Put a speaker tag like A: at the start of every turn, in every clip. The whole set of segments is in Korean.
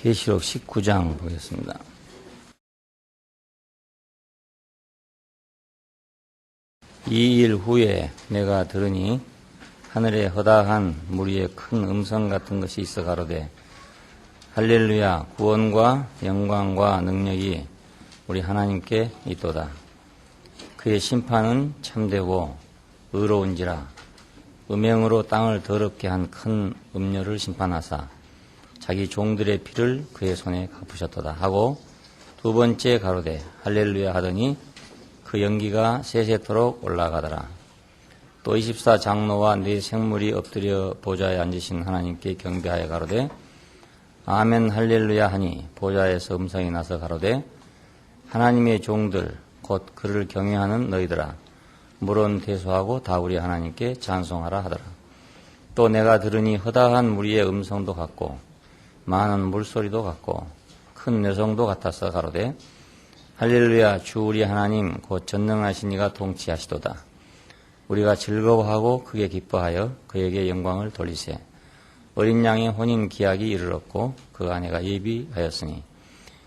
A: 계시록 19장 보겠습니다. 이 일 후에 내가 들으니 하늘에 허다한 무리의 큰 음성 같은 것이 있어 가로되 할렐루야, 구원과 영광과 능력이 우리 하나님께 있도다. 그의 심판은 참되고 의로운지라. 음행으로 땅을 더럽게 한 큰 음녀를 심판하사 자기 종들의 피를 그의 손에 갚으셨도다 하고, 두 번째 가로되 할렐루야 하더니 그 연기가 세세토록 올라가더라. 또 24장로와 네 생물이 엎드려 보좌에 앉으신 하나님께 경배하여 가로되 아멘 할렐루야 하니, 보좌에서 음성이 나서 가로되 하나님의 종들 곧 그를 경외하는 너희들아, 물은 대소하고 다 우리 하나님께 찬송하라 하더라. 또 내가 들으니 허다한 무리의 음성도 같고 많은 물소리도 같고 큰 뇌성도 같아서 가로되 할렐루야, 주 우리 하나님 곧 전능하신 이가 통치하시도다. 우리가 즐거워하고 크게 기뻐하여 그에게 영광을 돌리세. 어린 양의 혼인 기약이 이르렀고 그 아내가 예비하였으니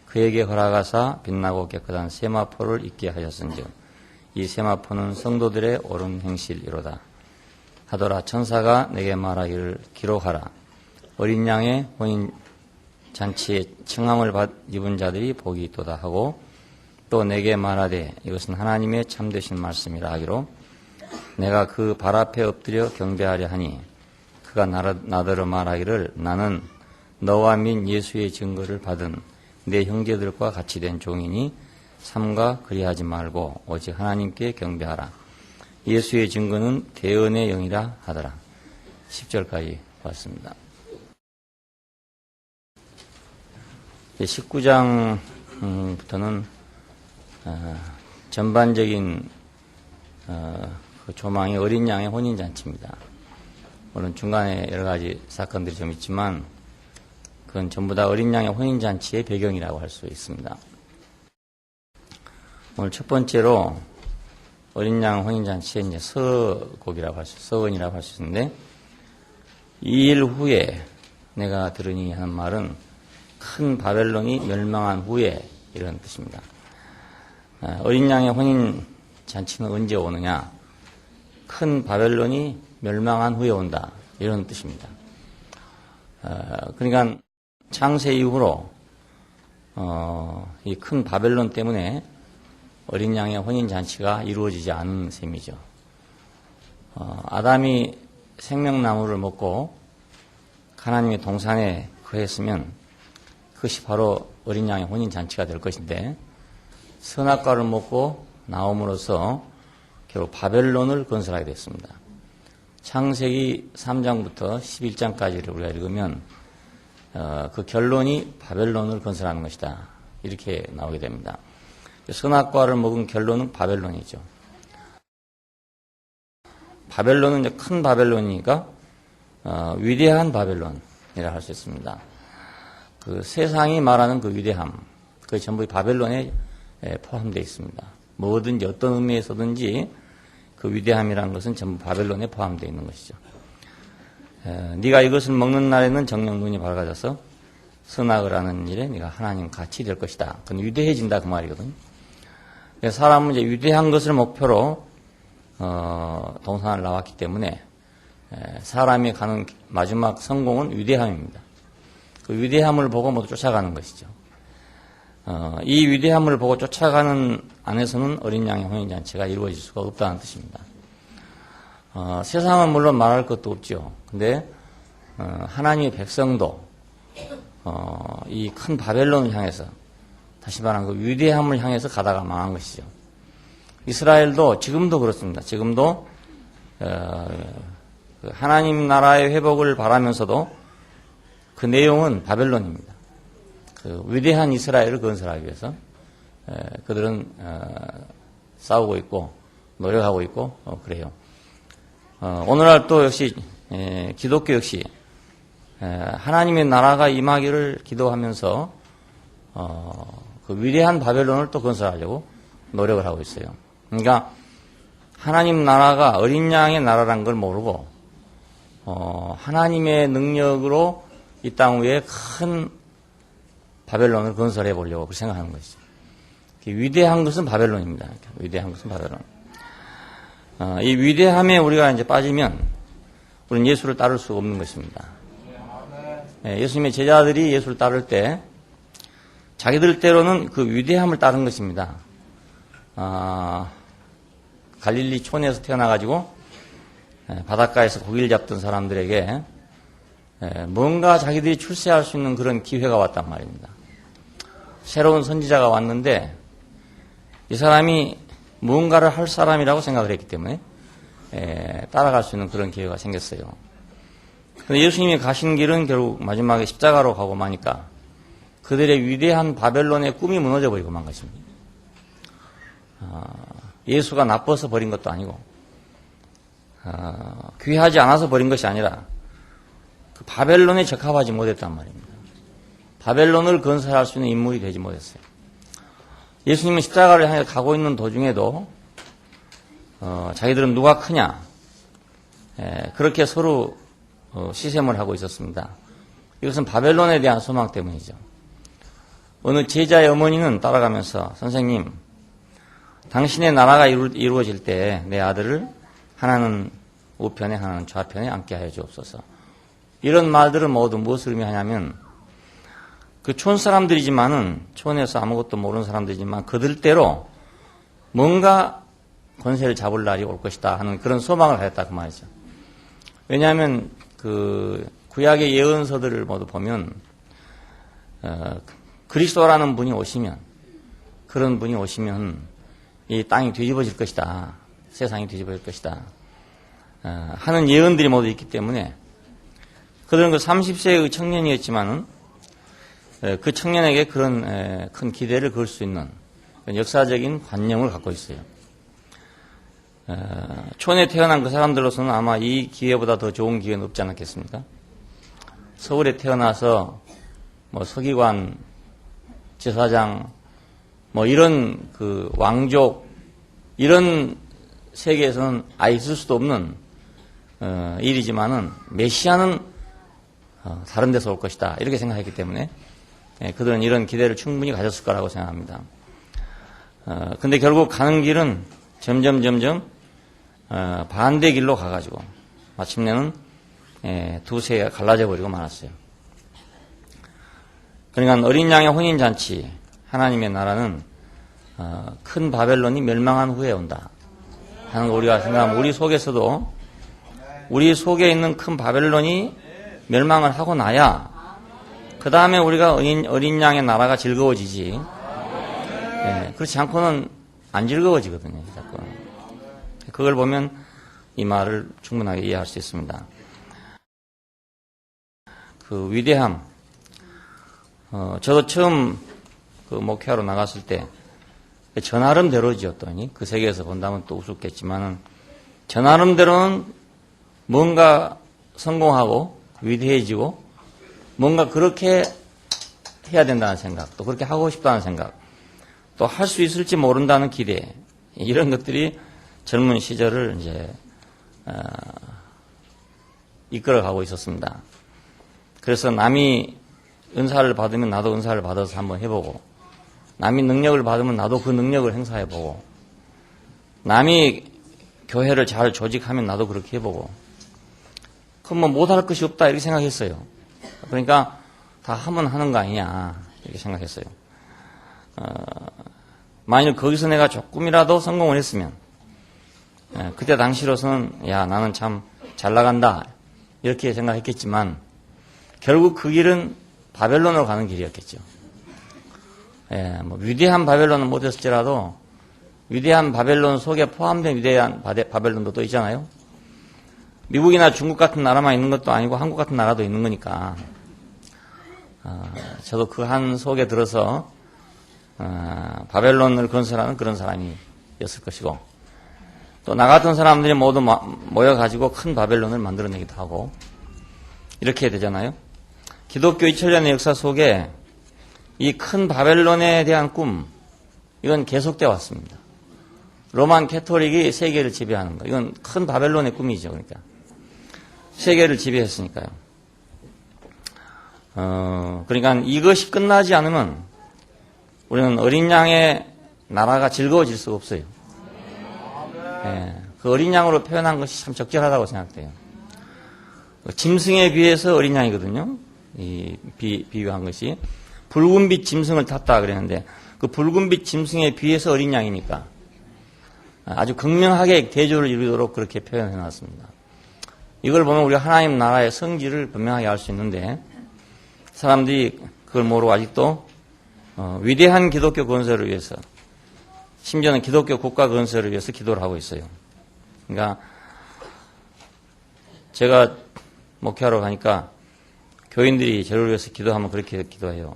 A: 그에게 허락하사 빛나고 깨끗한 세마포를 입게 하셨은즉 이 세마포는 성도들의 옳은 행실이로다 하더라. 천사가 내게 말하기를 기록하라. 어린 양의 혼인 잔치에 청함을 입은 자들이 복이 있도다 하고, 또 내게 말하되 이것은 하나님의 참되신 말씀이라 하기로, 내가 그 발 앞에 엎드려 경배하려 하니 그가 나더러 말하기를 나는 너와 민 예수의 증거를 받은 내 형제들과 같이 된 종이니 삼가 그리하지 말고 오직 하나님께 경배하라. 예수의 증거는 대언의 영이라 하더라. 10절까지 봤습니다. 19장부터는 전반적인 그 조망이 어린 양의 혼인잔치입니다. 물론 중간에 여러 가지 사건들이 좀 있지만 그건 전부 다 어린 양의 혼인잔치의 배경이라고 할 수 있습니다. 오늘 첫 번째로 어린 양 혼인잔치의 이제 서곡이라고 서언이라고 할 수 있는데, 이 일 후에 내가 들으니 하는 말은 큰 바벨론이 멸망한 후에 이런 뜻입니다. 어린 양의 혼인 잔치는 언제 오느냐? 큰 바벨론이 멸망한 후에 온다, 이런 뜻입니다. 그러니까 창세 이후로 이 큰 바벨론 때문에 어린 양의 혼인 잔치가 이루어지지 않은 셈이죠. 아담이 생명나무를 먹고 하나님의 동산에 거했으면 그것이 바로 어린 양의 혼인 잔치가 될 것인데, 선악과를 먹고 나옴으로써 결국 바벨론을 건설하게 됐습니다. 창세기 3장부터 11장까지를 우리가 읽으면 그 결론이 바벨론을 건설하는 것이다, 이렇게 나오게 됩니다. 선악과를 먹은 결론은 바벨론이죠. 바벨론은 이제 큰 바벨론이니까 위대한 바벨론이라 할 수 있습니다. 그 세상이 말하는 그 위대함, 그게 전부 바벨론에 포함되어 있습니다. 뭐든지 어떤 의미에서든지 그 위대함이라는 것은 전부 바벨론에 포함되어 있는 것이죠. 네가 이것을 먹는 날에는 정녕 눈이 밝아져서 선악을 하는 일에 네가 하나님 같이 될 것이다. 그건 위대해진다, 그 말이거든요. 사람은 이제 위대한 것을 목표로 동산을 나왔기 때문에 사람이 가는 마지막 성공은 위대함입니다. 그 위대함을 보고 모두 쫓아가는 것이죠. 이 위대함을 보고 쫓아가는 안에서는 어린 양의 혼인잔치가 이루어질 수가 없다는 뜻입니다. 세상은 물론 말할 것도 없죠. 근데 하나님의 백성도 이 큰 바벨론을 향해서, 다시 말하면 그 위대함을 향해서 가다가 망한 것이죠. 이스라엘도 지금도 그렇습니다. 지금도 하나님 나라의 회복을 바라면서도 그 내용은 바벨론입니다. 그 위대한 이스라엘을 건설하기 위해서 그들은 싸우고 있고 노력하고 있고 그래요. 오늘날 또 역시 기독교 역시 하나님의 나라가 임하기를 기도하면서 그 위대한 바벨론을 또 건설하려고 노력을 하고 있어요. 그러니까 하나님 나라가 어린 양의 나라란 걸 모르고 하나님의 능력으로 이 땅 위에 큰 바벨론을 건설해 보려고 그렇게 생각하는 것이죠. 위대한 것은 바벨론입니다. 위대한 것은 바벨론. 이 위대함에 우리가 이제 빠지면 우리는 예수를 따를 수 없는 것입니다. 예수님의 제자들이 예수를 따를 때 자기들 때로는 그 위대함을 따른 것입니다. 갈릴리 촌에서 태어나가지고 바닷가에서 고기를 잡던 사람들에게 뭔가 자기들이 출세할 수 있는 그런 기회가 왔단 말입니다. 새로운 선지자가 왔는데 이 사람이 무언가를 할 사람이라고 생각을 했기 때문에 따라갈 수 있는 그런 기회가 생겼어요. 그런데 예수님이 가신 길은 결국 마지막에 십자가로 가고 마니까 그들의 위대한 바벨론의 꿈이 무너져 버리고 만 것입니다. 예수가 나빠서 버린 것도 아니고 귀하지 않아서 버린 것이 아니라 그 바벨론에 적합하지 못했단 말입니다. 바벨론을 건설할 수 있는 인물이 되지 못했어요. 예수님은 십자가를 향해 가고 있는 도중에도 자기들은 누가 크냐 그렇게 서로 시샘을 하고 있었습니다. 이것은 바벨론에 대한 소망 때문이죠. 어느 제자의 어머니는 따라가면서 선생님 당신의 나라가 이루어질 때 내 아들을 하나는 우편에 하나는 좌편에 앉게 하여 주옵소서. 이런 말들은 모두 무엇을 의미하냐면 그 촌 사람들이지만은 촌에서 아무것도 모르는 사람들이지만 그들대로 뭔가 권세를 잡을 날이 올 것이다 하는 그런 소망을 가졌다 그 말이죠. 왜냐하면 그 구약의 예언서들을 모두 보면 그리스도라는 분이 오시면 그런 분이 오시면 이 땅이 뒤집어질 것이다. 세상이 뒤집어질 것이다. 하는 예언들이 모두 있기 때문에 그들은 그 30세의 청년이었지만은 그 청년에게 그런 큰 기대를 걸 수 있는 역사적인 관념을 갖고 있어요. 촌에 태어난 그 사람들로서는 아마 이 기회보다 더 좋은 기회는 없지 않았겠습니까? 서울에 태어나서 뭐 서기관, 제사장, 뭐 이런 그 왕족 이런 세계에서는 아예 있을 수도 없는 일이지만은 메시아는 다른 데서 올 것이다 이렇게 생각했기 때문에 그들은 이런 기대를 충분히 가졌을 거라고 생각합니다. 근데 결국 가는 길은 점점 반대 길로 가가지고 마침내는 두세가 갈라져 버리고 말았어요. 그러니까 어린 양의 혼인잔치 하나님의 나라는 큰 바벨론이 멸망한 후에 온다 하는 거 우리가 생각하면 우리 속에서도 우리 속에 있는 큰 바벨론이 멸망을 하고 나야 그 다음에 우리가 어린 양의 나라가 즐거워지지 그렇지 않고는 안 즐거워지거든요. 자꾸. 그걸 보면 이 말을 충분하게 이해할 수 있습니다. 그 위대함 저도 처음 그 목회하러 나갔을 때 저 나름대로죠. 또 그 세계에서 본다면 또 우습겠지만은 저 나름대로는 뭔가 성공하고 위대해지고 뭔가 그렇게 해야 된다는 생각, 또 그렇게 하고 싶다는 생각, 또 할 수 있을지 모른다는 기대 이런 것들이 젊은 시절을 이제 이끌어가고 있었습니다. 그래서 남이 은사를 받으면 나도 은사를 받아서 한번 해보고 남이 능력을 받으면 나도 그 능력을 행사해보고 남이 교회를 잘 조직하면 나도 그렇게 해보고 그럼 뭐 못할 것이 없다 이렇게 생각했어요. 그러니까 다 하면 하는 거 아니냐 이렇게 생각했어요. 만일 거기서 내가 조금이라도 성공을 했으면 그때 당시로서는 야 나는 참 잘 나간다 이렇게 생각했겠지만 결국 그 길은 바벨론으로 가는 길이었겠죠. 뭐 위대한 바벨론은 못했을지라도 위대한 바벨론 속에 포함된 위대한 바벨론도 또 있잖아요. 미국이나 중국 같은 나라만 있는 것도 아니고 한국 같은 나라도 있는 거니까 저도 그 한 속에 들어서 바벨론을 건설하는 그런 사람이었을 것이고 또 나 같은 사람들이 모두 모여가지고 큰 바벨론을 만들어내기도 하고 이렇게 되잖아요. 기독교 2000년의 역사 속에 이 큰 바벨론에 대한 꿈 이건 계속되어 왔습니다. 로만 캐톨릭이 세계를 지배하는 거 이건 큰 바벨론의 꿈이죠. 그러니까 세계를 지배했으니까요. 그러니까 이것이 끝나지 않으면 우리는 어린 양의 나라가 즐거워질 수가 없어요. 예, 그 어린 양으로 표현한 것이 참 적절하다고 생각돼요. 짐승에 비해서 어린 양이거든요. 이 비유한 것이 붉은빛 짐승을 탔다 그랬는데 그 붉은빛 짐승에 비해서 어린 양이니까 아주 극명하게 대조를 이루도록 그렇게 표현해 놨습니다. 이걸 보면 우리가 하나님 나라의 성질을 분명하게 알 수 있는데 사람들이 그걸 모르고 아직도 위대한 기독교 건설을 위해서 심지어는 기독교 국가 건설을 위해서 기도를 하고 있어요. 그러니까 제가 목회하러 가니까 교인들이 저를 위해서 기도하면 그렇게 기도해요.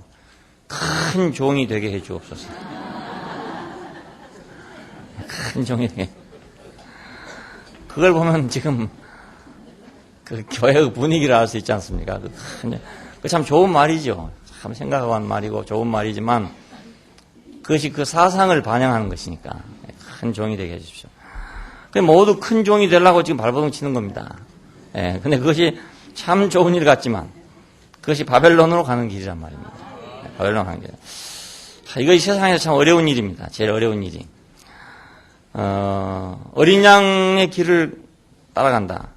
A: 큰 종이 되게 해 주옵소서. 큰 종이 되게. 그걸 보면 지금 그 교회의 분위기를 알 수 있지 않습니까? 그 참 좋은 말이죠. 참 생각하고 한 말이고 좋은 말이지만 그것이 그 사상을 반영하는 것이니까 큰 종이 되게 해주십시오. 모두 큰 종이 되려고 지금 발버둥 치는 겁니다. 예, 근데 그것이 참 좋은 일 같지만 그것이 바벨론으로 가는 길이란 말입니다. 바벨론 가는 길. 이것이 세상에서 참 어려운 일입니다. 제일 어려운 일이. 어린 양의 길을 따라간다.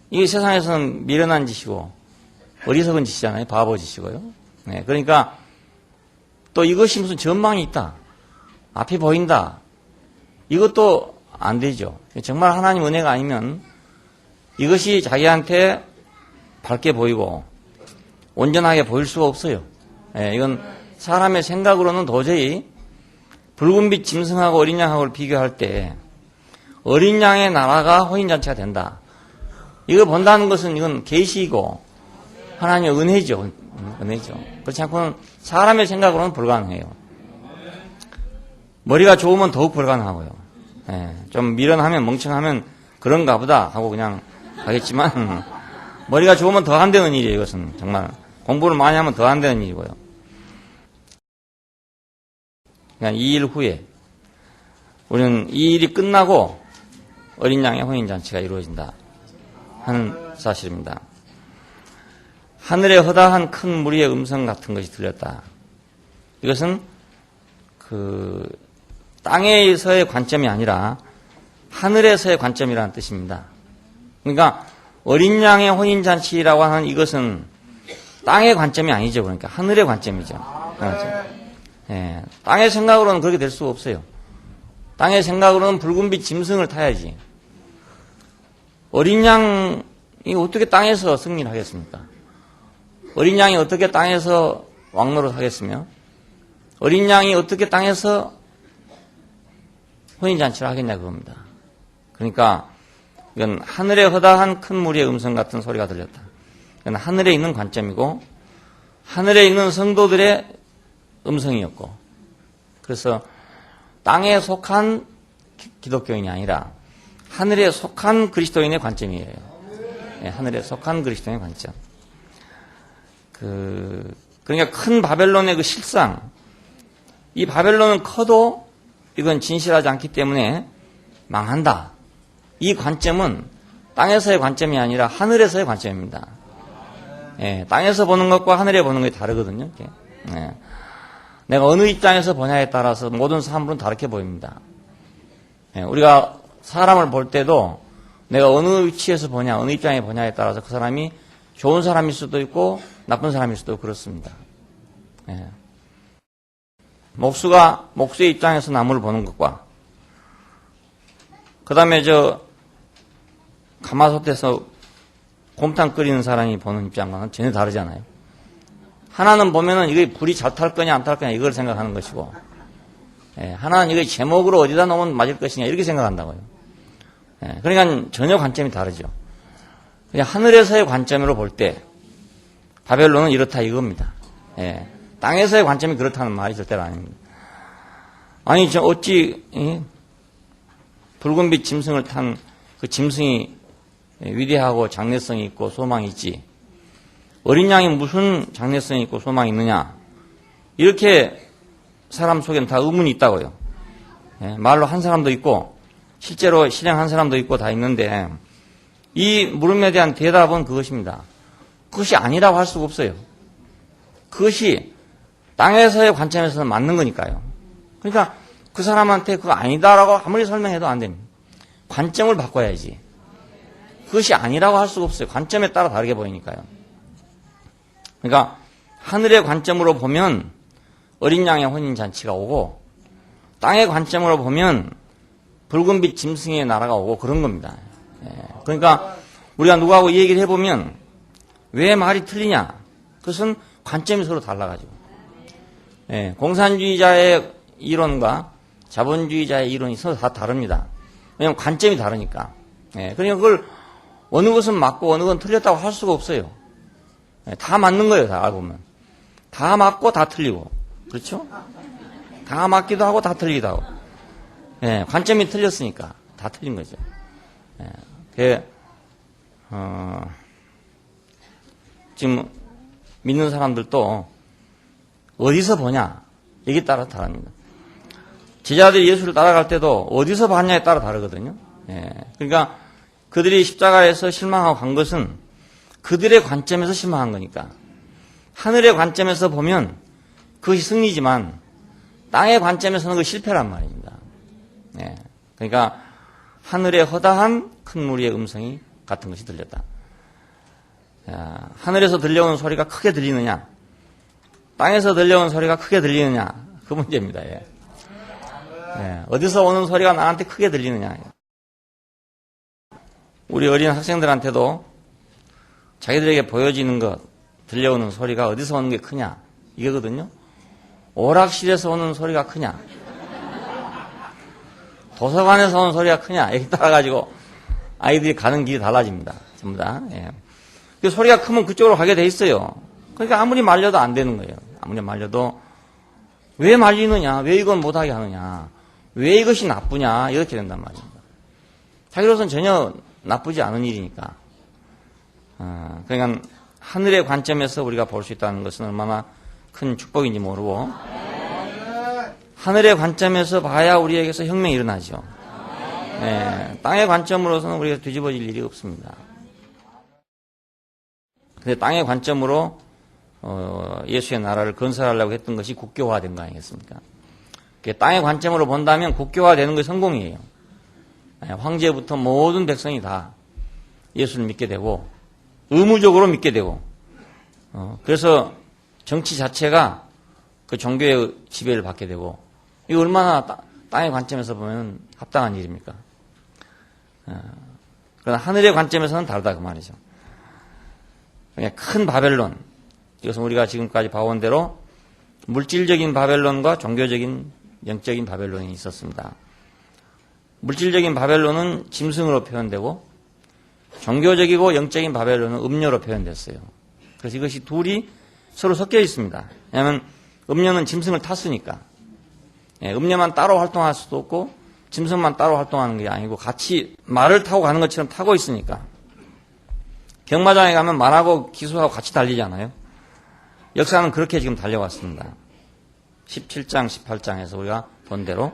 A: 이게 세상에서는 미련한 짓이고 어리석은 짓이잖아요. 바보 짓이고요. 네, 그러니까 또 이것이 무슨 전망이 있다. 앞이 보인다. 이것도 안 되죠. 정말 하나님 은혜가 아니면 이것이 자기한테 밝게 보이고 온전하게 보일 수가 없어요. 네, 이건 사람의 생각으로는 도저히 붉은빛 짐승하고 어린 양하고를 비교할 때 어린 양의 나라가 호인잔치가 된다. 이걸 본다는 것은 이건 계시이고 하나님의 은혜죠. 은혜죠. 그렇지 않고는 사람의 생각으로는 불가능해요. 머리가 좋으면 더욱 불가능하고요. 예, 좀 미련하면 멍청하면 그런가 보다 하고 그냥 하겠지만 머리가 좋으면 더 안 되는 일이에요. 이것은 정말 공부를 많이 하면 더 안 되는 일이고요. 그냥 이 일 후에 우리는 이 일이 끝나고 어린 양의 혼인잔치가 이루어진다 하는 사실입니다. 하늘에 허다한 큰 무리의 음성 같은 것이 들렸다. 이것은 그 땅에서의 관점이 아니라 하늘에서의 관점이라는 뜻입니다. 그러니까 어린 양의 혼인잔치라고 하는 이것은 땅의 관점이 아니죠. 그러니까 하늘의 관점이죠. 예, 땅의 생각으로는 그렇게 될 수가 없어요. 땅의 생각으로는 붉은빛 짐승을 타야지. 어린 양이 어떻게 땅에서 승리를 하겠습니까? 어린 양이 어떻게 땅에서 왕노릇 하겠으며 어린 양이 어떻게 땅에서 혼인잔치를 하겠냐 그겁니다. 그러니까 이건 하늘에 허다한 큰 무리의 음성 같은 소리가 들렸다. 이건 하늘에 있는 관점이고 하늘에 있는 성도들의 음성이었고 그래서 땅에 속한 기독교인이 아니라 하늘에 속한 그리스도인의 관점이에요. 네, 하늘에 속한 그리스도인의 관점. 그러니까 큰 바벨론의 그 실상, 이 바벨론은 커도 이건 진실하지 않기 때문에 망한다. 이 관점은 땅에서의 관점이 아니라 하늘에서의 관점입니다. 예, 땅에서 보는 것과 하늘에 보는 것이 다르거든요. 예. 내가 어느 입장에서 보냐에 따라서 모든 사물은 다르게 보입니다. 예, 우리가 사람을 볼 때도 내가 어느 위치에서 보냐, 어느 입장에 보냐에 따라서 그 사람이 좋은 사람일 수도 있고 나쁜 사람일 수도 그렇습니다. 예. 목수의 입장에서 나무를 보는 것과 그 다음에 가마솥에서 곰탕 끓이는 사람이 보는 입장과는 전혀 다르잖아요. 하나는 보면은 이게 불이 잘 탈 거냐 안 탈 거냐 이걸 생각하는 것이고 예, 하나는 이게 제목으로 어디다 놓으면 맞을 것이냐 이렇게 생각한다고요. 예, 그러니까 전혀 관점이 다르죠. 그냥 하늘에서의 관점으로 볼 때 바벨론은 이렇다 이겁니다. 예, 땅에서의 관점이 그렇다는 말이 절대로 아닙니다. 아니 어찌 붉은빛 짐승을 탄 그 짐승이 위대하고 장래성이 있고 소망이 있지 어린 양이 무슨 장래성이 있고 소망이 있느냐 이렇게 사람 속에는 다 의문이 있다고요. 예, 말로 한 사람도 있고 실제로 실행한 사람도 있고 다 있는데 이 물음에 대한 대답은 그것입니다. 그것이 아니라고 할 수가 없어요. 그것이 땅에서의 관점에서는 맞는 거니까요. 그러니까 그 사람한테 그거 아니다라고 아무리 설명해도 안 됩니다. 관점을 바꿔야지. 그것이 아니라고 할 수가 없어요. 관점에 따라 다르게 보이니까요. 그러니까 하늘의 관점으로 보면 어린 양의 혼인잔치가 오고, 땅의 관점으로 보면 붉은빛 짐승의 나라가 오고 그런 겁니다. 그러니까 우리가 누구하고 이 얘기를 해보면 왜 말이 틀리냐? 그것은 관점이 서로 달라가지고. 공산주의자의 이론과 자본주의자의 이론이 서로 다 다릅니다. 왜냐하면 관점이 다르니까. 그러니까 그걸 어느 것은 맞고 어느 건 틀렸다고 할 수가 없어요. 다 맞는 거예요, 다 알고 보면. 다 맞고 다 틀리고. 그렇죠? 다 맞기도 하고 다 틀리기도 하고. 관점이 틀렸으니까 다 틀린 거죠. 지금 믿는 사람들도 어디서 보냐, 여기에 따라 다릅니다. 제자들이 예수를 따라갈 때도 어디서 봤냐에 따라 다르거든요. 그러니까 그들이 십자가에서 실망하고 간 것은 그들의 관점에서 실망한 거니까. 하늘의 관점에서 보면 그것이 승리지만 땅의 관점에서는 그 실패란 말입니다. 그러니까 하늘의 허다한 큰 무리의 음성이 같은 것이 들렸다. 하늘에서 들려오는 소리가 크게 들리느냐, 땅에서 들려오는 소리가 크게 들리느냐, 그 문제입니다. 어디서 오는 소리가 나한테 크게 들리느냐. 우리 어린 학생들한테도 자기들에게 보여지는 것, 들려오는 소리가 어디서 오는 게 크냐, 이거거든요. 오락실에서 오는 소리가 크냐, 도서관에서 오는 소리가 크냐, 여기 따라가지고 아이들이 가는 길이 달라집니다. 전부 다. 그 소리가 크면 그쪽으로 가게 돼 있어요. 그러니까 아무리 말려도 안 되는 거예요. 아무리 말려도 왜 말리느냐, 왜 이건 못하게 하느냐, 왜 이것이 나쁘냐, 이렇게 된단 말입니다. 자기로서는 전혀 나쁘지 않은 일이니까. 그러니까 하늘의 관점에서 우리가 볼 수 있다는 것은 얼마나 큰 축복인지 모르고, 하늘의 관점에서 봐야 우리에게서 혁명이 일어나죠. 땅의 관점으로서는 우리가 뒤집어질 일이 없습니다. 근데 땅의 관점으로 예수의 나라를 건설하려고 했던 것이 국교화된 거 아니겠습니까? 땅의 관점으로 본다면 국교화되는 것이 성공이에요. 황제부터 모든 백성이 다 예수를 믿게 되고 의무적으로 믿게 되고, 그래서 정치 자체가 그 종교의 지배를 받게 되고, 이거 얼마나 땅의 관점에서 보면 합당한 일입니까? 그러나 하늘의 관점에서는 다르다 그 말이죠. 큰 바벨론, 이것은 우리가 지금까지 봐온 대로 물질적인 바벨론과 종교적인 영적인 바벨론이 있었습니다. 물질적인 바벨론은 짐승으로 표현되고 종교적이고 영적인 바벨론은 음료로 표현됐어요. 그래서 이것이 둘이 서로 섞여 있습니다. 왜냐하면 음료는 짐승을 탔으니까. 음료만 따로 활동할 수도 없고 짐승만 따로 활동하는 게 아니고 같이 말을 타고 가는 것처럼 타고 있으니까. 경마장에 가면 말하고 기수하고 같이 달리잖아요. 역사는 그렇게 지금 달려왔습니다. 17장, 18장에서 우리가 본 대로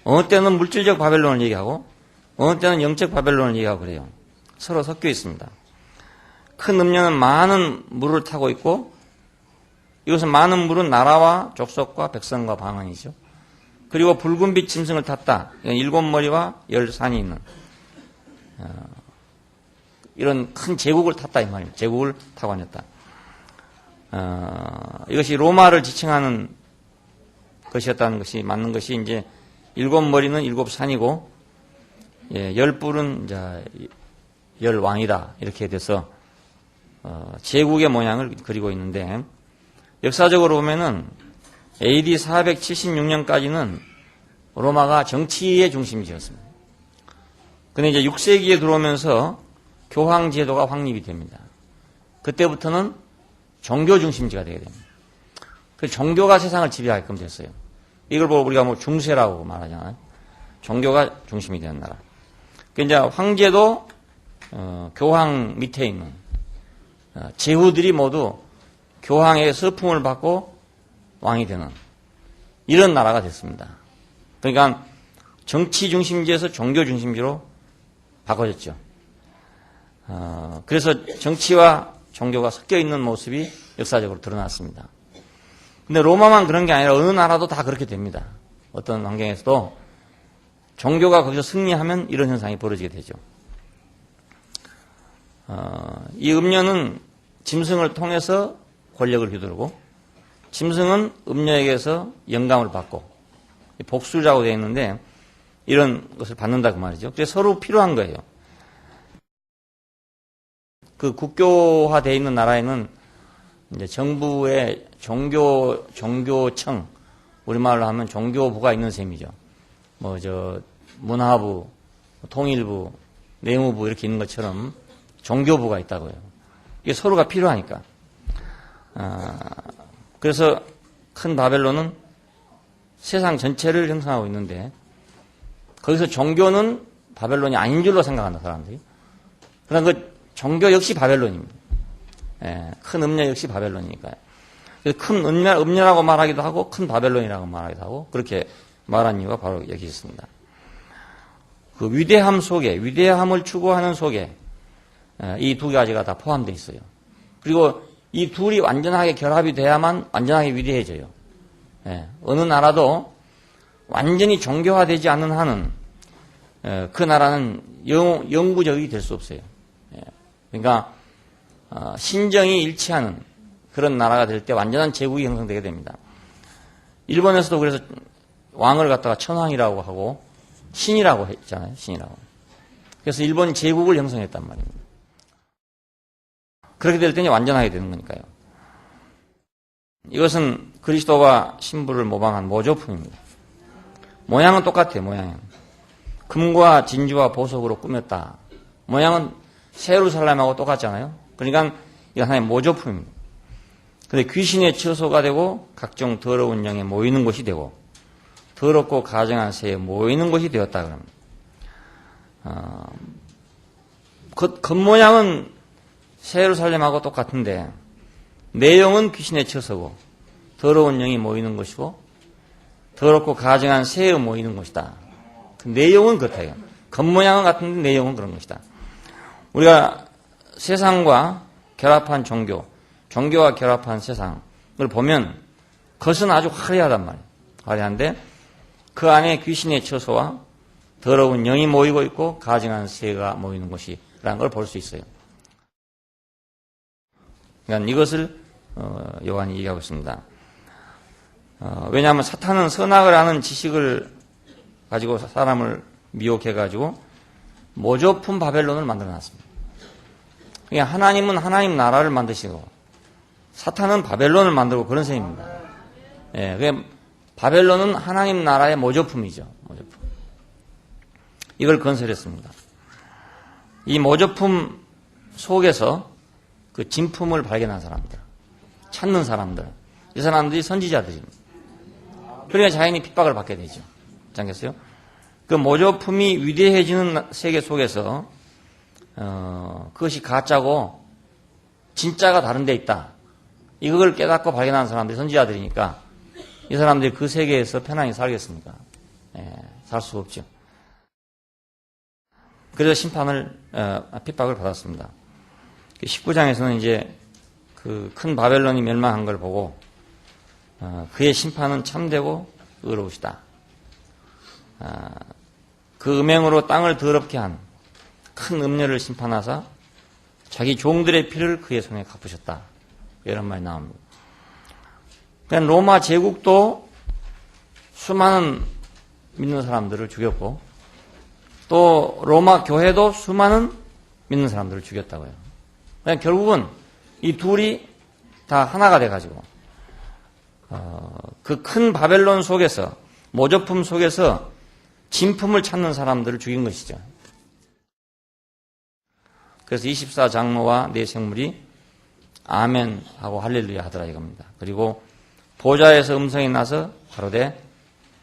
A: 어느 때는 물질적 바벨론을 얘기하고 어느 때는 영적 바벨론을 얘기하고 그래요. 서로 섞여 있습니다. 큰 음료는 많은 물을 타고 있고, 이것은 많은 물은 나라와 족속과 백성과 방언이죠. 그리고 붉은빛 짐승을 탔다. 이건 7머리와 10산이 있는 이런 큰 제국을 탔다 이 말입니다. 제국을 타고 다녔다. 이것이 로마를 지칭하는 것이었다는 것이 맞는 것이, 이제 7머리는 7산이고 10뿔은 이제 10왕이다 이렇게 돼서 제국의 모양을 그리고 있는데, 역사적으로 보면은 AD 476년까지는 로마가 정치의 중심지였습니다. 근데 이제 6세기에 들어오면서 교황 제도가 확립이 됩니다. 그때부터는 종교 중심지가 되게 됩니다. 그 종교가 세상을 지배하게끔 됐어요. 이걸 보고 우리가 뭐 중세라고 말하잖아요. 종교가 중심이 되는 나라. 그 이제 황제도 교황 밑에 있는 제후들이 모두 교황의 서품을 받고 왕이 되는 이런 나라가 됐습니다. 그러니까 정치 중심지에서 종교 중심지로 바꿔졌죠. 그래서 정치와 종교가 섞여 있는 모습이 역사적으로 드러났습니다. 근데 로마만 그런 게 아니라 어느 나라도 다 그렇게 됩니다. 어떤 환경에서도 종교가 거기서 승리하면 이런 현상이 벌어지게 되죠. 이 음녀는 짐승을 통해서 권력을 휘두르고 짐승은 음녀에게서 영감을 받고 복수자고 되어 있는데 이런 것을 받는다 그 말이죠. 그래서 서로 필요한 거예요. 그 국교화되어 있는 나라에는 이제 정부의 종교청, 우리말로 하면 종교부가 있는 셈이죠. 문화부, 통일부, 내무부 이렇게 있는 것처럼 종교부가 있다고요. 이게 서로가 필요하니까. 그래서 큰 바벨론은 세상 전체를 형성하고 있는데 거기서 종교는 바벨론이 아닌 줄로 생각한다, 사람들이. 그러나 그 종교 역시 바벨론입니다. 예, 큰 음녀 역시 바벨론이니까요. 그래서 큰 음녀라고 말하기도 하고 큰 바벨론이라고 말하기도 하고 그렇게 말한 이유가 바로 여기 있습니다. 그 위대함 속에, 위대함을 추구하는 속에 이 두 가지가 다 포함되어 있어요. 그리고 이 둘이 완전하게 결합이 돼야만 완전하게 위대해져요. 예, 어느 나라도 완전히 종교화되지 않는 한은 그 나라는 영구적이 될 수 없어요. 예, 그러니까 신정이 일치하는 그런 나라가 될 때 완전한 제국이 형성되게 됩니다. 일본에서도 그래서 왕을 갖다가 천황이라고 하고 신이라고 했잖아요. 신이라고. 그래서 일본 제국을 형성했단 말입니다. 그렇게 될 때는 완전하게 되는 거니까요. 이것은 그리스도가 신부를 모방한 모조품입니다. 모양은 똑같아요. 모양은. 금과 진주와 보석으로 꾸몄다. 모양은 예루살렘하고 똑같잖아요. 그러니까 이거 하나의 모조품입니다. 그런데 귀신의 처소가 되고 각종 더러운 영에 모이는 곳이 되고 더럽고 가증한 새에 모이는 곳이 되었다 그럽니다. 겉모양은 예루살렘하고 똑같은데 내용은 귀신의 처소고 더러운 영이 모이는 곳이고 더럽고 가증한 새에 모이는 곳이다. 그 내용은 그렇다. 겉모양은 같은데 내용은 그런 것이다. 우리가 세상과 결합한 종교와 결합한 세상을 보면 겉은 아주 화려하단 말이에요. 화려한데 그 안에 귀신의 처소와 더러운 영이 모이고 있고 가증한 새가 모이는 곳이라는 걸 볼 수 있어요. 그러니까 이것을 요한이 얘기하고 있습니다. 왜냐하면 사탄은 선악을 하는 지식을 가지고 사람을 미혹해가지고 모조품 바벨론을 만들어놨습니다. 그러니까 하나님은 하나님 나라를 만드시고 사탄은 바벨론을 만들고 그런 셈입니다. 예, 그러니까 바벨론은 하나님 나라의 모조품이죠. 모조품. 이걸 건설했습니다. 이 모조품 속에서 그 진품을 발견한 사람들, 찾는 사람들, 이 사람들이 선지자들입니다. 그러니까 자연히 핍박을 받게 되죠. 그렇지 않겠어요? 그 모조품이 위대해지는 세계 속에서 그것이 가짜고 진짜가 다른 데 있다. 이걸 깨닫고 발견한 사람들이 선지자들이니까 이 사람들이 그 세계에서 편안히 살겠습니까? 예, 살 수 없죠. 그래서 핍박을 받았습니다. 19장에서는 이제 그 큰 바벨론이 멸망한 걸 보고 그의 심판은 참되고 의로우시다. 그 음행으로 땅을 더럽게 한 큰 음녀를 심판하사 자기 종들의 피를 그의 손에 갚으셨다. 이런 말이 나옵니다. 그러니까 로마 제국도 수많은 믿는 사람들을 죽였고 또 로마 교회도 수많은 믿는 사람들을 죽였다고요. 그러니까 결국은 이 둘이 다 하나가 돼가지고 그 큰 바벨론 속에서 모조품 속에서 진품을 찾는 사람들을 죽인 것이죠. 그래서 24장로와 네 생물이 아멘 하고 할렐루야 하더라 이겁니다. 그리고 보좌에서 음성이 나서 가로되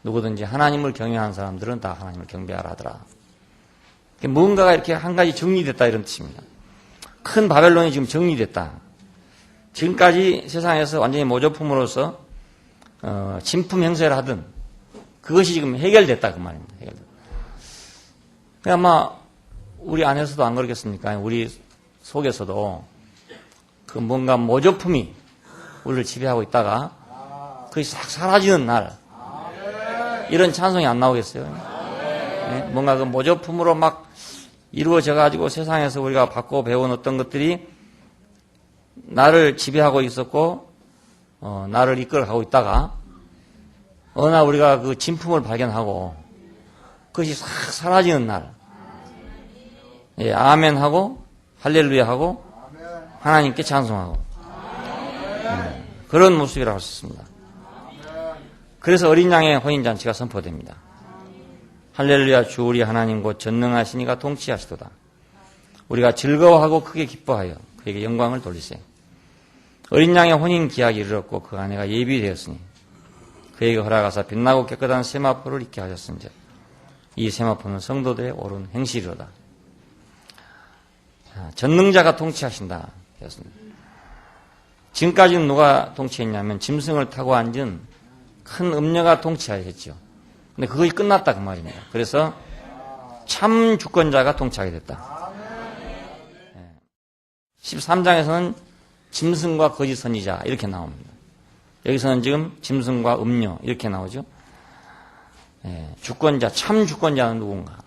A: 누구든지 하나님을 경외하는 사람들은 다 하나님을 경배하라 하더라. 무언가가 이렇게 한 가지 정리됐다 이런 뜻입니다. 큰 바벨론이 지금 정리됐다. 지금까지 세상에서 완전히 모조품으로서 진품 행세를 하던 그것이 지금 해결됐다 그 말입니다. 해결됐다. 아마 우리 안에서도 안 그렇겠습니까? 우리 속에서도 그 뭔가 모조품이 우리를 지배하고 있다가 그게 싹 사라지는 날, 이런 찬송이 안 나오겠어요? 네? 뭔가 그 모조품으로 막 이루어져가지고 세상에서 우리가 받고 배운 어떤 것들이 나를 지배하고 있었고, 나를 이끌어가고 있다가, 어느 날 우리가 그 진품을 발견하고, 그것이 싹 사라지는 날, 예, 아멘 하고, 할렐루야 하고, 하나님께 찬송하고, 그런 모습이라고 할 수 있습니다. 그래서 어린 양의 혼인잔치가 선포됩니다. 할렐루야, 주 우리 하나님 곧 전능하신 이가 통치하시도다. 우리가 즐거워하고 크게 기뻐하여 그에게 영광을 돌리세. 어린 양의 혼인 기약이 이르렀고 그 아내가 예비되었으니 그에게 허락하사 빛나고 깨끗한 세마포를 입게 하셨은즉 이 세마포는 성도들의 옳은 행실이로다. 전능자가 통치하신다 되었습니다. 지금까지는 누가 통치했냐면 짐승을 타고 앉은 큰 음녀가 통치하였죠. 근데 그것이 끝났다 그 말입니다. 그래서 참 주권자가 통치하게 됐다. 13장에서는 짐승과 거짓 선지자 이렇게 나옵니다. 여기서는 지금 짐승과 음녀 이렇게 나오죠. 주권자, 참 주권자는 누군가?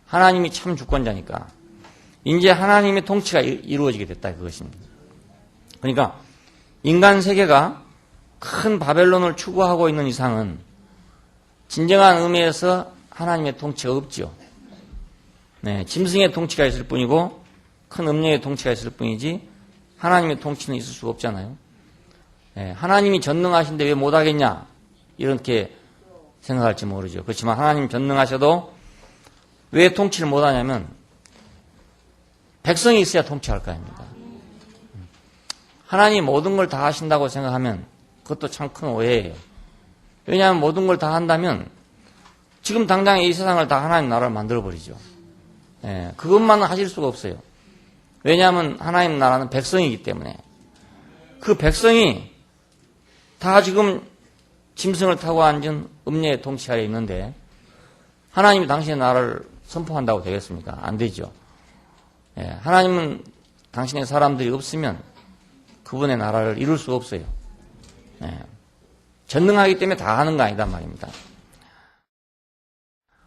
A: 하나님이 참 주권자니까 이제 하나님의 통치가 이루어지게 됐다 그것입니다. 그러니까 인간 세계가 큰 바벨론을 추구하고 있는 이상은 진정한 의미에서 하나님의 통치가 없죠. 짐승의 통치가 있을 뿐이고 큰 음녀의 통치가 있을 뿐이지 하나님의 통치는 있을 수가 없잖아요. 하나님이 전능하신데 왜 못하겠냐 이렇게 생각할지 모르죠. 그렇지만 하나님 전능하셔도 왜 통치를 못하냐면 백성이 있어야 통치할 거 아닙니까? 하나님이 모든 걸 다 하신다고 생각하면 그것도 참 큰 오해예요. 왜냐하면 모든 걸 다 한다면 지금 당장 이 세상을 다 하나님 나라를 만들어버리죠. 그것만은 하실 수가 없어요. 왜냐하면 하나님 나라는 백성이기 때문에 그 백성이 다 지금 짐승을 타고 앉은 음녀의 통치 아래 있는데 하나님이 당신의 나라를 선포한다고 되겠습니까? 안 되죠. 하나님은 당신의 사람들이 없으면 그분의 나라를 이룰 수 없어요. 전능하기 때문에 다 하는 거 아니단 말입니다.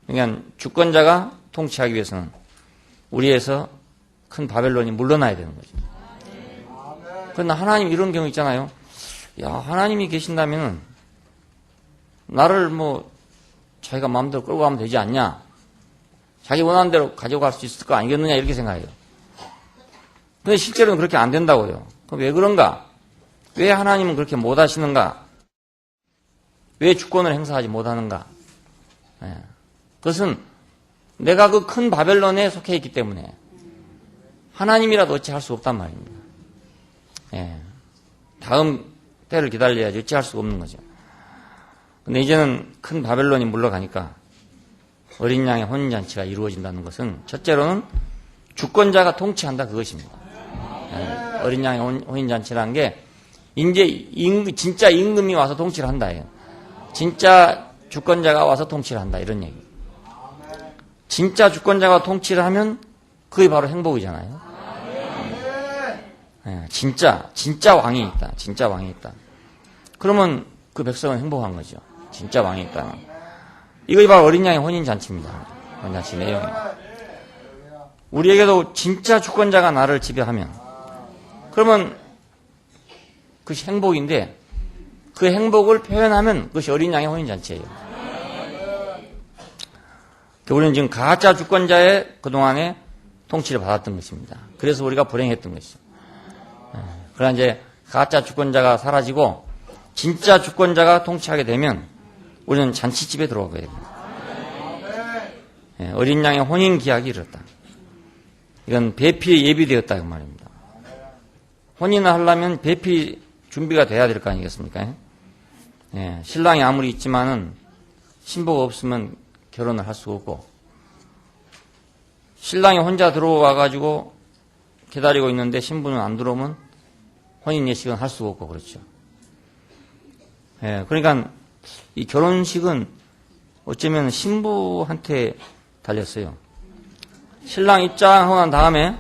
A: 그러니까 주권자가 통치하기 위해서는 우리에서 큰 바벨론이 물러나야 되는 거죠. 그러나 하나님 이런 경우 있잖아요. 야, 하나님이 계신다면 나를 자기가 마음대로 끌고 가면 되지 않냐? 자기 원하는 대로 가져갈 수 있을 거 아니겠느냐 이렇게 생각해요. 근데 실제로는 그렇게 안 된다고요. 그럼 왜 그런가? 왜 하나님은 그렇게 못하시는가? 왜 주권을 행사하지 못하는가? 그것은 내가 그 큰 바벨론에 속해 있기 때문에 하나님이라도 어찌 할 수 없단 말입니다. 다음 때를 기다려야지 어찌 할 수가 없는 거죠. 근데 이제는 큰 바벨론이 물러가니까 어린 양의 혼인잔치가 이루어진다는 것은 첫째로는 주권자가 통치한다 그것입니다. 어린 양의 혼인잔치라는 게 이제 진짜 임금이 와서 통치를 한다. 진짜 주권자가 와서 통치를 한다 이런 얘기. 진짜 주권자가 통치를 하면 그게 바로 행복이잖아요. 진짜 왕이 있다. 진짜 왕이 있다. 그러면 그 백성은 행복한 거죠. 진짜 왕이 있다. 이것이 바로 어린 양의 혼인잔치입니다. 혼인잔치 내용이. 우리에게도 진짜 주권자가 나를 지배하면 그러면 그것이 행복인데 그 행복을 표현하면 그것이 어린 양의 혼인잔치예요. 우리는 지금 가짜 주권자의 그동안에 통치를 받았던 것입니다. 그래서 우리가 불행했던 것이죠. 그러나 이제 가짜 주권자가 사라지고 진짜 주권자가 통치하게 되면 우리는 잔치집에 들어가게 됩니다. 어린 양의 혼인 기약이 이렇다. 이건 배필이 예비되었다 그 말입니다. 혼인을 하려면 배필이 준비가 돼야 될 거 아니겠습니까? 신랑이 아무리 있지만은 신부가 없으면 결혼을 할 수가 없고 신랑이 혼자 들어와 가지고 기다리고 있는데 신부는 안 들어오면 혼인 예식은 할 수가 없고 그렇죠. 그러니까 이 결혼식은 어쩌면 신부한테 달렸어요. 신랑 입장하고 난 다음에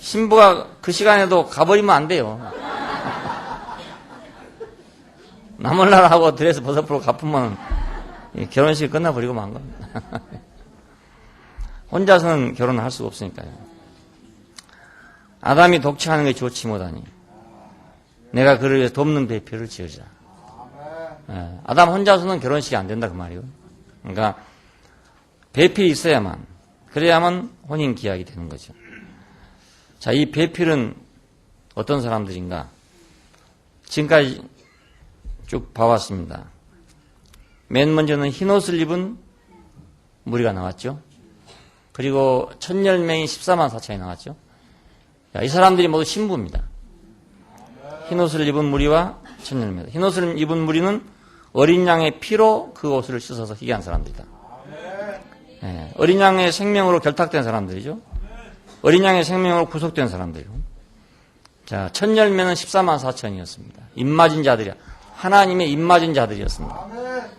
A: 신부가 그 시간에도 가버리면 안 돼요. 나몰라라 하고 드레스 벗어보고 갚으면 결혼식이 끝나버리고 만 겁니다. 혼자서는 결혼을 할 수가 없으니까요. 아담이 독취하는 게 좋지 못하니 내가 그를 위해서 돕는 배필을 지으자. 아담 혼자서는 결혼식이 안 된다 그 말이에요. 그러니까 배필이 있어야만, 그래야만 혼인 기약이 되는 거죠. 자, 이 배필은 어떤 사람들인가? 지금까지 쭉 봐왔습니다. 맨 먼저는 흰옷을 입은 무리가 나왔죠. 그리고 1000열매인 14만 4천이 나왔죠. 이 사람들이 모두 신부입니다. 흰옷을 입은 무리와 1000열매. 흰옷을 입은 무리는 어린 양의 피로 그 옷을 씻어서 희게 한 사람들이다. 네, 어린 양의 생명으로 결탁된 사람들이죠. 어린 양의 생명으로 구속된 사람들이고. 자, 1000열매는 14만 4천이었습니다. 입맞은 자들이야. 하나님의 입맞은 자들이었습니다.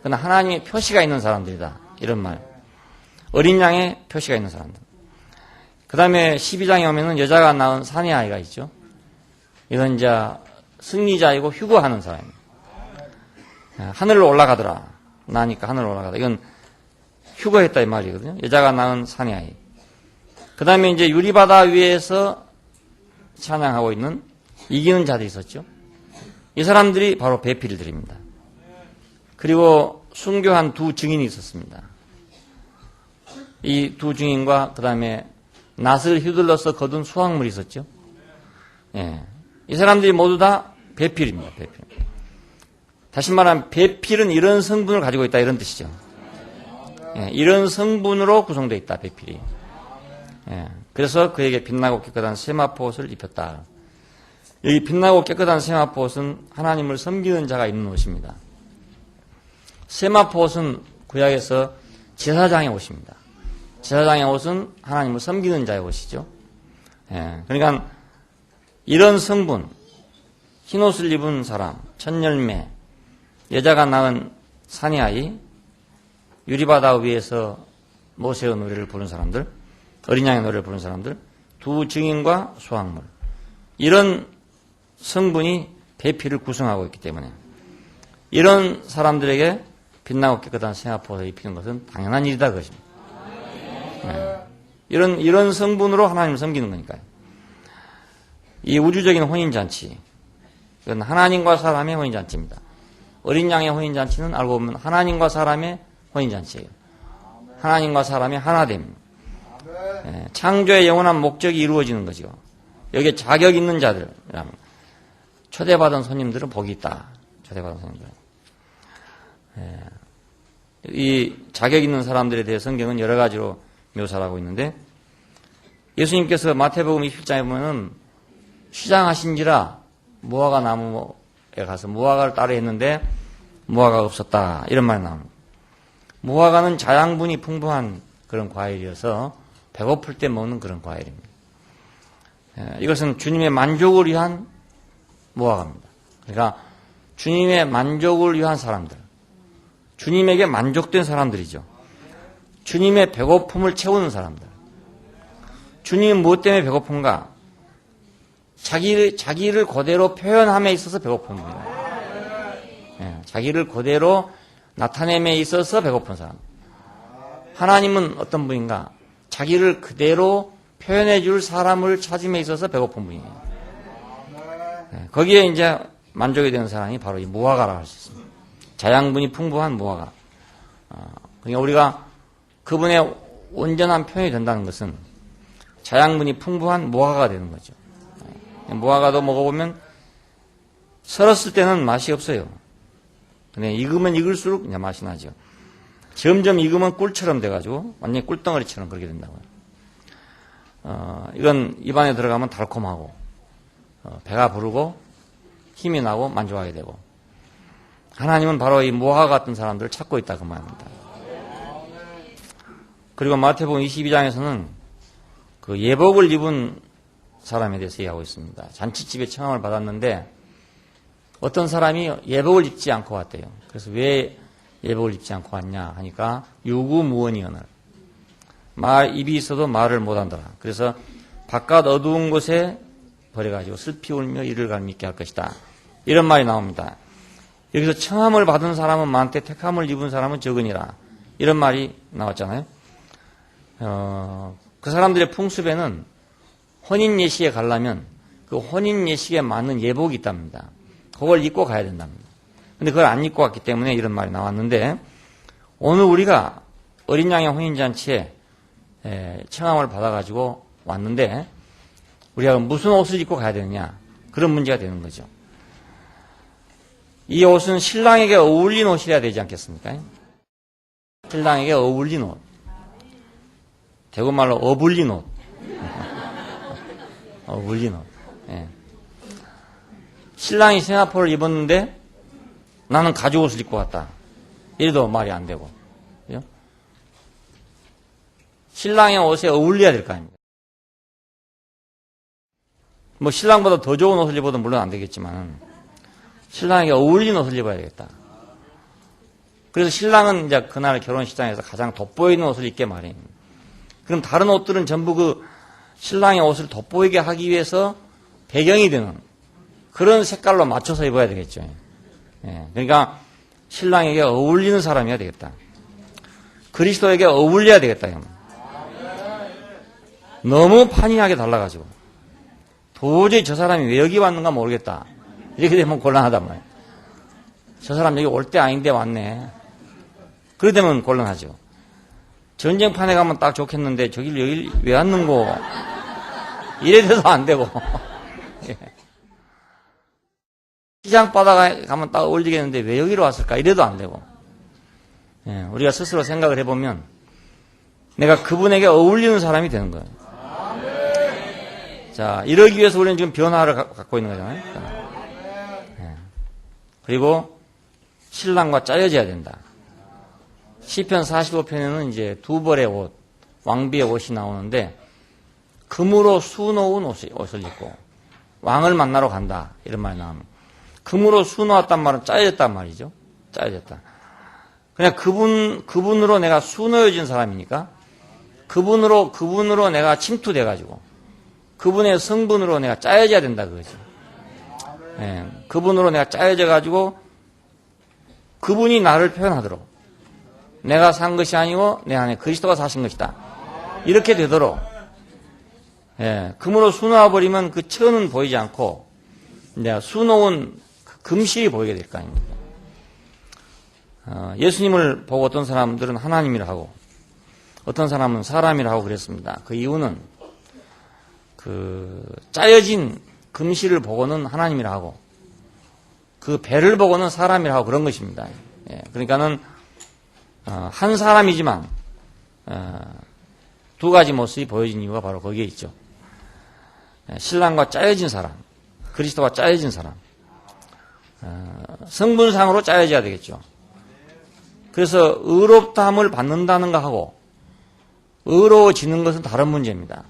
A: 그러나 하나님의 표시가 있는 사람들이다. 이런 말. 어린 양의 표시가 있는 사람들. 그 다음에 12장에 오면은 여자가 낳은 사내 아이가 있죠. 이건 이제 승리자이고 휴거하는 사람입니다. 하늘로 올라가더라. 나니까 하늘로 올라가다. 이건 휴거했다 이 말이거든요. 여자가 낳은 사내 아이. 그 다음에 이제 유리바다 위에서 찬양하고 있는 이기는 자들이 있었죠. 이 사람들이 바로 배필들입니다. 그리고 순교한 두 증인이 있었습니다. 이 두 증인과 그 다음에 낫을 휘둘러서 거둔 수확물이 있었죠. 예. 이 사람들이 모두 다 배필입니다. 배필. 다시 말하면 배필은 이런 성분을 가지고 있다 이런 뜻이죠. 예. 이런 성분으로 구성되어 있다 배필이. 예. 그래서 그에게 빛나고 깨끗한 세마포옷을 입혔다. 여기 빛나고 깨끗한 세마포옷은 하나님을 섬기는 자가 입는 옷입니다. 세마포옷은 구약에서 제사장의 옷입니다. 제사장의 옷은 하나님을 섬기는 자의 옷이죠. 예, 그러니까 이런 성분, 흰옷을 입은 사람, 1000열매, 여자가 낳은 사내아이, 유리바다 위에서 모세의 노래를 부른 사람들, 어린 양의 노래를 부른 사람들, 두 증인과 수확물, 이런 성분이 배필을 구성하고 있기 때문에 이런 사람들에게 빛나고 깨끗한 세마포옷을 입히는 것은 당연한 일이다 그것입니다. 네. 이런 성분으로 하나님을 섬기는 거니까요. 이 우주적인 혼인잔치, 이건 하나님과 사람의 혼인잔치입니다. 어린 양의 혼인잔치는 알고 보면 하나님과 사람의 혼인잔치예요. 하나님과 사람의 하나됨. 네. 창조의 영원한 목적이 이루어지는 거죠. 여기에 자격 있는 자들이라면 초대받은 손님들은 복이 있다. 초대받은 손님들. 네. 이 자격 있는 사람들에 대해 성경은 여러 가지로 묘사를 하고 있는데 예수님께서 마태복음 27장에 보면은 시장하신지라 무화과 나무에 가서 무화과를 따라 했는데 무화과가 없었다. 이런 말이 나옵니다. 무화과는 자양분이 풍부한 그런 과일이어서 배고플 때 먹는 그런 과일입니다. 이것은 주님의 만족을 위한 무화과입니다. 그러니까 주님의 만족을 위한 사람들. 주님에게 만족된 사람들이죠. 주님의 배고픔을 채우는 사람들. 주님은 무엇 때문에 배고픈가? 자기를 그대로 표현함에 있어서 배고픈 겁니다. 자기를 그대로 나타냄에 있어서 배고픈 사람. 하나님은 어떤 분인가? 자기를 그대로 표현해 줄 사람을 찾음에 있어서 배고픈 분이에요. 거기에 이제 만족이 되는 사람이 바로 이 무화과라고 할 수 있습니다. 자양분이 풍부한 무화과. 그러니까 우리가 그분의 온전한 표현이 된다는 것은 자양분이 풍부한 무화과가 되는 거죠. 무화과도 먹어보면 썰었을 때는 맛이 없어요. 근데 익으면 익을수록 이제 맛이 나죠. 점점 익으면 꿀처럼 돼가지고 완전히 꿀덩어리처럼 그렇게 된다고요. 이건 입안에 들어가면 달콤하고 배가 부르고 힘이 나고 만족하게 되고 하나님은 바로 이 무화과 같은 사람들을 찾고 있다 그 말입니다. 그리고 마태복음 22장에서는 그 예복을 입은 사람에 대해서 얘기하고 있습니다. 잔치집에 청함을 받았는데 어떤 사람이 예복을 입지 않고 왔대요. 그래서 왜 예복을 입지 않고 왔냐 하니까 유구무원이언을 입이 있어도 말을 못한다. 그래서 바깥 어두운 곳에 버려가지고 슬피 울며 이를 갈미 있게 할 것이다. 이런 말이 나옵니다. 여기서 청함을 받은 사람은 많되 택함을 입은 사람은 적으니라. 이런 말이 나왔잖아요. 그 사람들의 풍습에는 혼인 예식에 가려면 그 혼인 예식에 맞는 예복이 있답니다. 그걸 입고 가야 된답니다. 근데 그걸 안 입고 왔기 때문에 이런 말이 나왔는데, 오늘 우리가 어린 양의 혼인잔치에 청함을 받아가지고 왔는데 우리가 무슨 옷을 입고 가야 되느냐, 그런 문제가 되는 거죠. 이 옷은 신랑에게 어울린 옷이어야 되지 않겠습니까? 신랑에게 어울린 옷, 대구말로 어불린 옷. 어울린 옷. 예. 신랑이 세마포를 입었는데 나는 가죽옷을 입고 왔다, 이래도 말이 안 되고, 그죠? 신랑의 옷에 어울려야 될 거 아닙니까? 뭐 신랑보다 더 좋은 옷을 입어도 물론 안 되겠지만 신랑에게 어울리는 옷을 입어야 되겠다. 그래서 신랑은 이제 그날 결혼식장에서 가장 돋보이는 옷을 입게 마련입니다. 그럼 다른 옷들은 전부 그 신랑의 옷을 돋보이게 하기 위해서 배경이 되는 그런 색깔로 맞춰서 입어야 되겠죠. 예, 그러니까 신랑에게 어울리는 사람이어야 되겠다. 그리스도에게 어울려야 되겠다. 너무 판이하게 달라가지고 도저히 저 사람이 왜 여기 왔는가 모르겠다, 이렇게 되면 곤란하단 말이에요. 저 사람 여기 올 때 아닌데 왔네, 그렇게 되면 곤란하죠. 전쟁판에 가면 딱 좋겠는데 저길 여기 왜 왔는고, 이래 돼서 안 되고. 예. 시장바다에 가면 딱 어울리겠는데 왜 여기로 왔을까, 이래도 안 되고. 예, 우리가 스스로 생각을 해보면 내가 그분에게 어울리는 사람이 되는 거예요. 자, 이러기 위해서 우리는 지금 변화를 갖고 있는 거잖아요. 예. 그리고 신랑과 짜여져야 된다. 시편 45편에는 이제 두 벌의 옷, 왕비의 옷이 나오는데, 금으로 수놓은 옷을 입고 왕을 만나러 간다, 이런 말이 나옵니다. 금으로 수놓았단 말은 짜여졌단 말이죠. 짜여졌다. 그냥 그분으로 내가 수놓여진 사람이니까 그분으로 내가 침투돼가지고 그분의 성분으로 내가 짜여져야 된다, 그거죠. 예, 그분으로 내가 짜여져가지고 그분이 나를 표현하도록, 내가 산 것이 아니고 내 안에 그리스도가 사신 것이다, 이렇게 되도록. 예, 금으로 수놓아버리면 그 천은 보이지 않고 내가 수놓은 금실이 보이게 될 거 아닙니까? 예수님을 보고 어떤 사람들은 하나님이라 하고 어떤 사람은 사람이라 하고 그랬습니다. 그 이유는 그 짜여진 금실을 보고는 하나님이라 하고 그 배를 보고는 사람이라 하고 그런 것입니다. 예, 그러니까는 한 사람이지만 두 가지 모습이 보여진 이유가 바로 거기에 있죠. 신랑과 짜여진 사람, 그리스도와 짜여진 사람, 성분상으로 짜여져야 되겠죠. 그래서 의롭다함을 받는다는가 하고 의로워지는 것은 다른 문제입니다.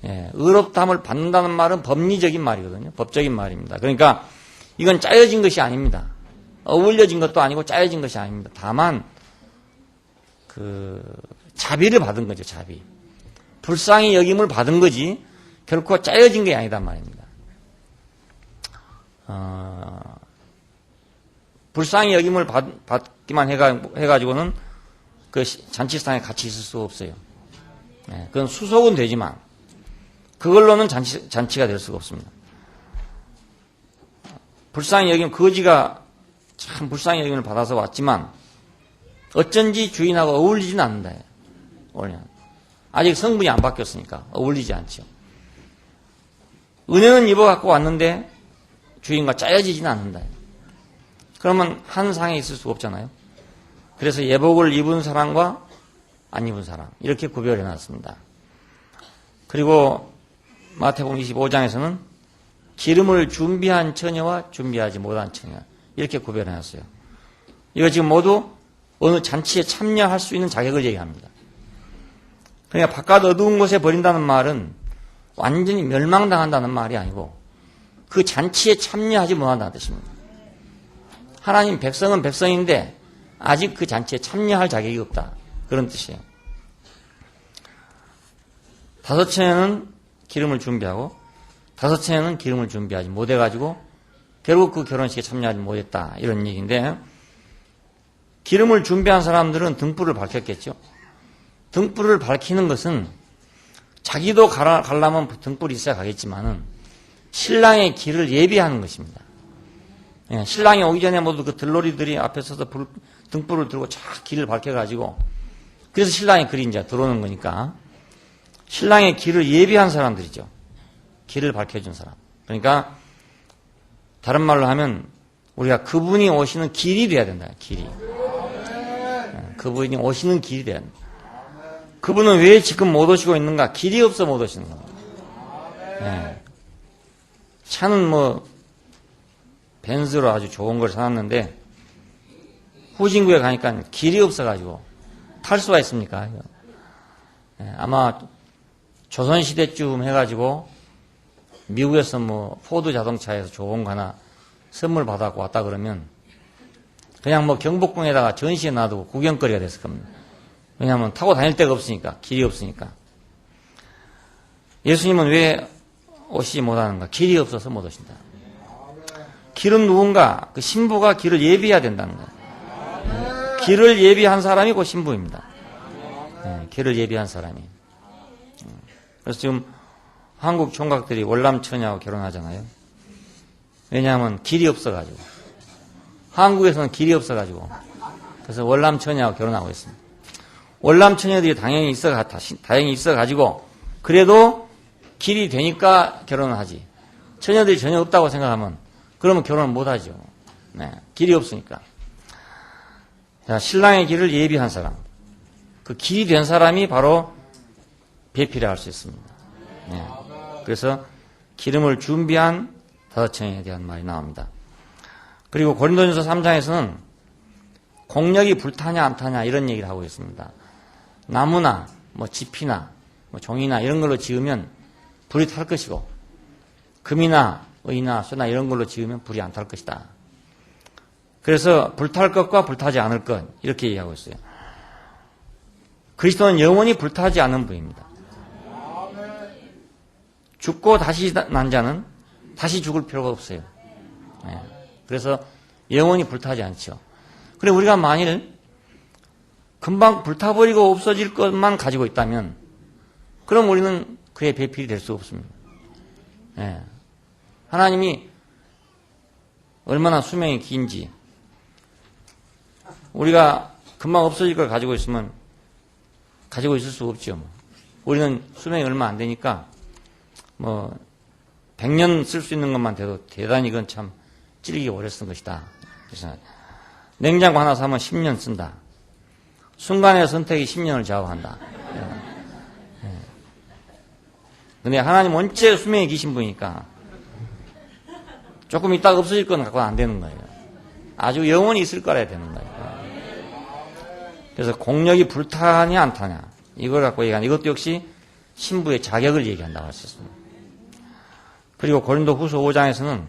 A: 예, 의롭다함을 받는다는 말은 법리적인 말이거든요. 법적인 말입니다. 그러니까 이건 짜여진 것이 아닙니다. 어울려진 것도 아니고 짜여진 것이 아닙니다. 다만 그 자비를 받은 거죠. 자비. 불쌍히 여김을 받은 거지 결코 짜여진 게 아니단 말입니다. 불쌍히 여김을 받기만 해가지고는 그 잔치상에 같이 있을 수 없어요. 네, 그건 수속은 되지만 그걸로는 잔치가 될 수가 없습니다. 불쌍히 여김, 거지가 참 불쌍히 여김을 받아서 왔지만 어쩐지 주인하고 어울리지는 않는다. 아직 성분이 안 바뀌었으니까 어울리지 않죠. 은혜는 입어갖고 왔는데 주인과 짜여지지는 않는다. 그러면 한 상에 있을 수가 없잖아요. 그래서 예복을 입은 사람과 안 입은 사람, 이렇게 구별해 놨습니다. 그리고 마태복음 25장에서는 기름을 준비한 처녀와 준비하지 못한 처녀, 이렇게 구별해 놨어요. 이거 지금 모두 어느 잔치에 참여할 수 있는 자격을 얘기합니다. 그러니까 바깥 어두운 곳에 버린다는 말은 완전히 멸망당한다는 말이 아니고 그 잔치에 참여하지 못한다는 뜻입니다. 하나님 백성은 백성인데 아직 그 잔치에 참여할 자격이 없다, 그런 뜻이에요. 5처녀는 기름을 준비하고 5처녀는 기름을 준비하지 못해가지고 결국 그 결혼식에 참여하지 못했다. 이런 얘기인데, 기름을 준비한 사람들은 등불을 밝혔겠죠. 등불을 밝히는 것은 자기도 가려면 등불이 있어야 가겠지만은 신랑의 길을 예비하는 것입니다. 예, 신랑이 오기 전에 모두 그 들러리들이 앞에 서서 등불을 들고 쫙 길을 밝혀가지고, 그래서 신랑의 길이 이제 들어오는 거니까 신랑의 길을 예비한 사람들이죠. 길을 밝혀준 사람. 그러니까 다른 말로 하면 우리가 그분이 오시는 길이 돼야 된다. 길이. 그분이 오시는 길이 돼야 된다. 그분은 왜 지금 못 오시고 있는가? 길이 없어 못 오시는 겁니다. 네. 차는 벤츠로 아주 좋은 걸 사놨는데 후진구에 가니까 길이 없어가지고 탈 수가 있습니까? 네. 아마 조선시대쯤 해가지고 미국에서 포드 자동차에서 좋은 거 하나 선물 받아갖고 왔다 그러면 그냥 경복궁에다가 전시해 놔두고 구경거리가 됐을 겁니다. 왜냐하면 타고 다닐 데가 없으니까, 길이 없으니까. 예수님은 왜 오시지 못하는가? 길이 없어서 못 오신다. 길은 누군가? 그 신부가 길을 예비해야 된다는 거예요. 길을 예비한 사람이 곧 신부입니다. 네, 길을 예비한 사람이. 그래서 지금 한국 총각들이 월남처녀하고 결혼하잖아요. 왜냐하면 길이 없어가지고. 한국에서는 길이 없어가지고. 그래서 월남처녀하고 결혼하고 있습니다. 월남처녀들이 당연히 있어가지고, 그래도 길이 되니까 결혼을 하지. 처녀들이 전혀 없다고 생각하면, 그러면 결혼을 못 하죠. 네, 길이 없으니까. 자, 신랑의 길을 예비한 사람. 그 길이 된 사람이 바로 배필을 할 수 있습니다. 네. 그래서 기름을 준비한 5처녀에 대한 말이 나옵니다. 그리고 고린도전서 3장에서는 공력이 불타냐 안 타냐 이런 얘기를 하고 있습니다. 나무나 지피나 종이나 이런 걸로 지으면 불이 탈 것이고, 금이나 의나 쇠나 이런 걸로 지으면 불이 안 탈 것이다. 그래서 불탈 것과 불타지 않을 것 이렇게 얘기하고 있어요. 그리스도는 영원히 불타지 않는 분입니다. 죽고 다시 난 자는 다시 죽을 필요가 없어요. 네. 그래서 영원히 불타지 않죠. 그래 우리가 만일 금방 불타버리고 없어질 것만 가지고 있다면 그럼 우리는 그의 배필이 될 수 없습니다. 네. 하나님이 얼마나 수명이 긴지 우리가 금방 없어질 걸 가지고 있으면 가지고 있을 수 없죠. 우리는 수명이 얼마 안 되니까 100년 쓸 수 있는 것만 돼도 대단히 이건 참 찌르기 오래 쓴 것이다. 그래서 냉장고 하나 사면 10년 쓴다. 순간의 선택이 10년을 좌우한다. 근데 하나님 원체 수명이 기신 분이니까 조금 있다가 없어질 건 갖고는 안 되는 거예요. 아주 영원히 있을 거라야 되는 거예요. 그래서 공력이 불타냐 안 타냐 이걸 갖고 얘기하는 이것도 역시 신부의 자격을 얘기한다고 할 수 있습니다. 그리고 고린도 후서 5장에서는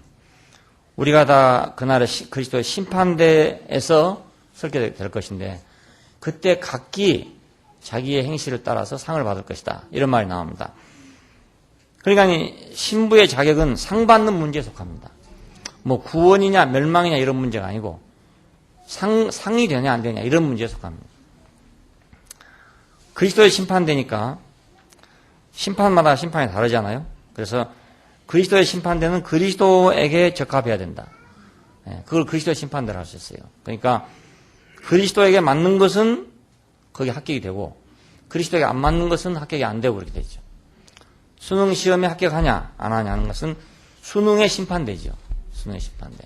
A: 우리가 다 그날의 그리스도의 심판대에서 설게 될 것인데 그때 각기 자기의 행실을 따라서 상을 받을 것이다. 이런 말이 나옵니다. 그러니까 신부의 자격은 상 받는 문제에 속합니다. 구원이냐 멸망이냐 이런 문제가 아니고 상이 되냐 안 되냐 이런 문제에 속합니다. 그리스도의 심판대니까 심판마다 심판이 다르잖아요. 그래서 그리스도의 심판대는 그리스도에게 적합해야 된다. 그걸 그리스도의 심판대로 할 수 있어요. 그러니까 그리스도에게 맞는 것은 거기 합격이 되고 그리스도에게 안 맞는 것은 합격이 안 되고 그렇게 되죠. 수능 시험에 합격하냐 안 하냐 하는 것은 수능의 심판대죠. 수능의 심판대.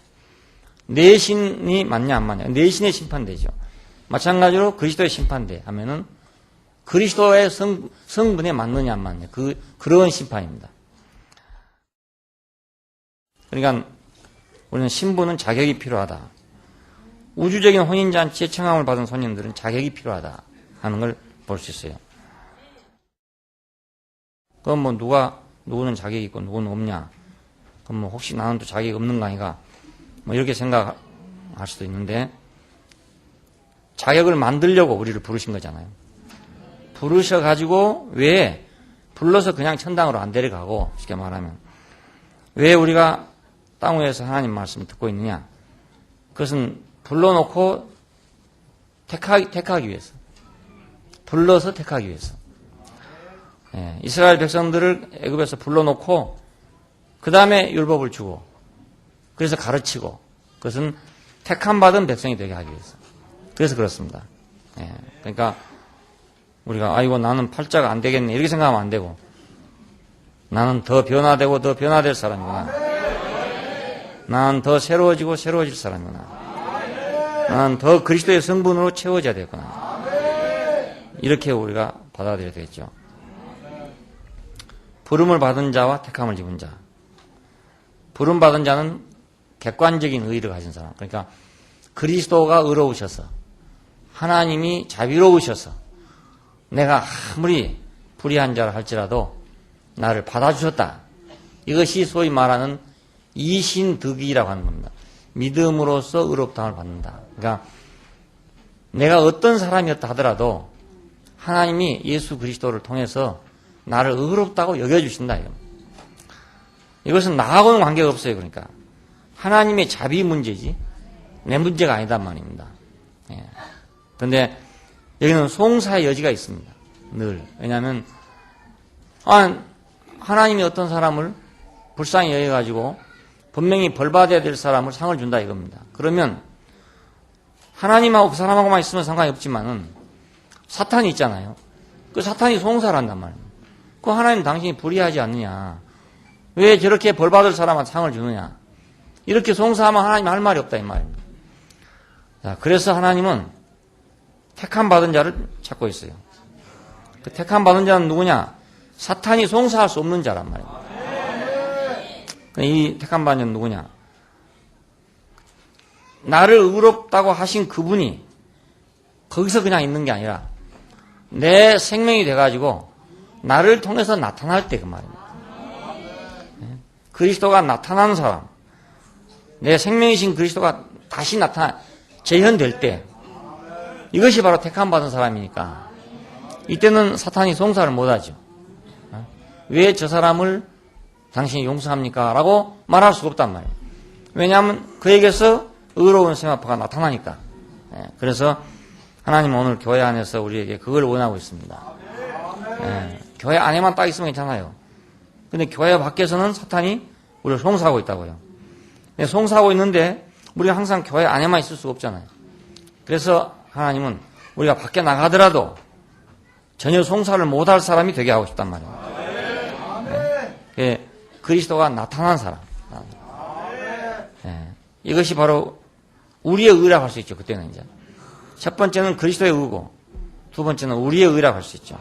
A: 내신이 맞냐 안 맞냐 내신의 심판대죠. 마찬가지로 그리스도의 심판대 하면은 그리스도의 성분에 맞느냐 안 맞느냐 그런 심판입니다. 그러니까 우리는 신부는 자격이 필요하다. 우주적인 혼인잔치에 청함을 받은 손님들은 자격이 필요하다 하는 걸 볼 수 있어요. 그럼 누구는 자격이 있고 누구는 없냐. 그럼 혹시 나는 또 자격이 없는 거 아닌가. 이렇게 생각할 수도 있는데 자격을 만들려고 우리를 부르신 거잖아요. 부르셔가지고 왜 불러서 그냥 천당으로 안 데려가고, 쉽게 말하면. 왜 우리가 땅 위에서 하나님 말씀을 듣고 있느냐? 그것은 불러놓고 택하기 위해서. 불러서 택하기 위해서. 예, 이스라엘 백성들을 애굽에서 불러놓고 그 다음에 율법을 주고 그래서 가르치고 그것은 택함 받은 백성이 되게 하기 위해서. 그래서 그렇습니다. 예, 그러니까 우리가 아이고 나는 팔자가 안 되겠네 이렇게 생각하면 안 되고 나는 더 변화되고 더 변화될 사람이구나. 나는 더 새로워지고 새로워질 사람이구나. 나는 더 그리스도의 성분으로 채워져야 되겠구나. 이렇게 우리가 받아들여야 되겠죠. 부름을 받은 자와 택함을 입은 자. 부름 받은 자는 객관적인 의를 가진 사람. 그러니까 그리스도가 의로우셔서 하나님이 자비로우셔서 내가 아무리 불의한 자라 할지라도 나를 받아주셨다. 이것이 소위 말하는 이신득이라고 하는 겁니다. 믿음으로써 의롭다함을 받는다. 그러니까 내가 어떤 사람이었다 하더라도 하나님이 예수 그리스도를 통해서 나를 의롭다고 여겨주신다. 이것은 나하고는 관계가 없어요. 그러니까 하나님의 자비 문제지 내 문제가 아니단 말입니다. 그런데 여기는 송사의 여지가 있습니다. 늘. 왜냐하면 하나님이 어떤 사람을 불쌍히 여겨가지고 분명히 벌받아야 될 사람을 상을 준다 이겁니다. 그러면 하나님하고 그 사람하고만 있으면 상관이 없지만은 사탄이 있잖아요. 그 사탄이 송사를 한단 말입니다. 그 하나님 당신이 불의하지 않느냐. 왜 저렇게 벌받을 사람한테 상을 주느냐. 이렇게 송사하면 하나님 할 말이 없다 이 말입니다. 자, 그래서 하나님은 택함 받은 자를 찾고 있어요. 그 택함 받은 자는 누구냐? 사탄이 송사할 수 없는 자란 말입니다. 이 택함 받은 자는 누구냐? 나를 의롭다고 하신 그분이 거기서 그냥 있는 게 아니라 내 생명이 돼가지고 나를 통해서 나타날 때 그 말입니다. 그리스도가 나타나는 사람, 내 생명이신 그리스도가 다시 재현될 때 이것이 바로 택함 받은 사람이니까 이때는 사탄이 송사를 못하죠. 왜 저 사람을 당신이 용서합니까? 라고 말할 수가 없단 말이에요. 왜냐하면 그에게서 의로운 세마파가 나타나니까. 그래서 하나님은 오늘 교회 안에서 우리에게 그걸 원하고 있습니다. 교회 안에만 딱 있으면 괜찮아요. 근데 교회 밖에서는 사탄이 우리를 송사하고 있다고요. 송사하고 있는데 우리가 항상 교회 안에만 있을 수가 없잖아요. 그래서 하나님은 우리가 밖에 나가더라도 전혀 송사를 못할 사람이 되게 하고 싶단 말이에요. 그리스도가 나타난 사람. 이것이 바로 우리의 의라고 할 수 있죠. 그때는 이제 첫 번째는 그리스도의 의고 두 번째는 우리의 의라고 할 수 있죠.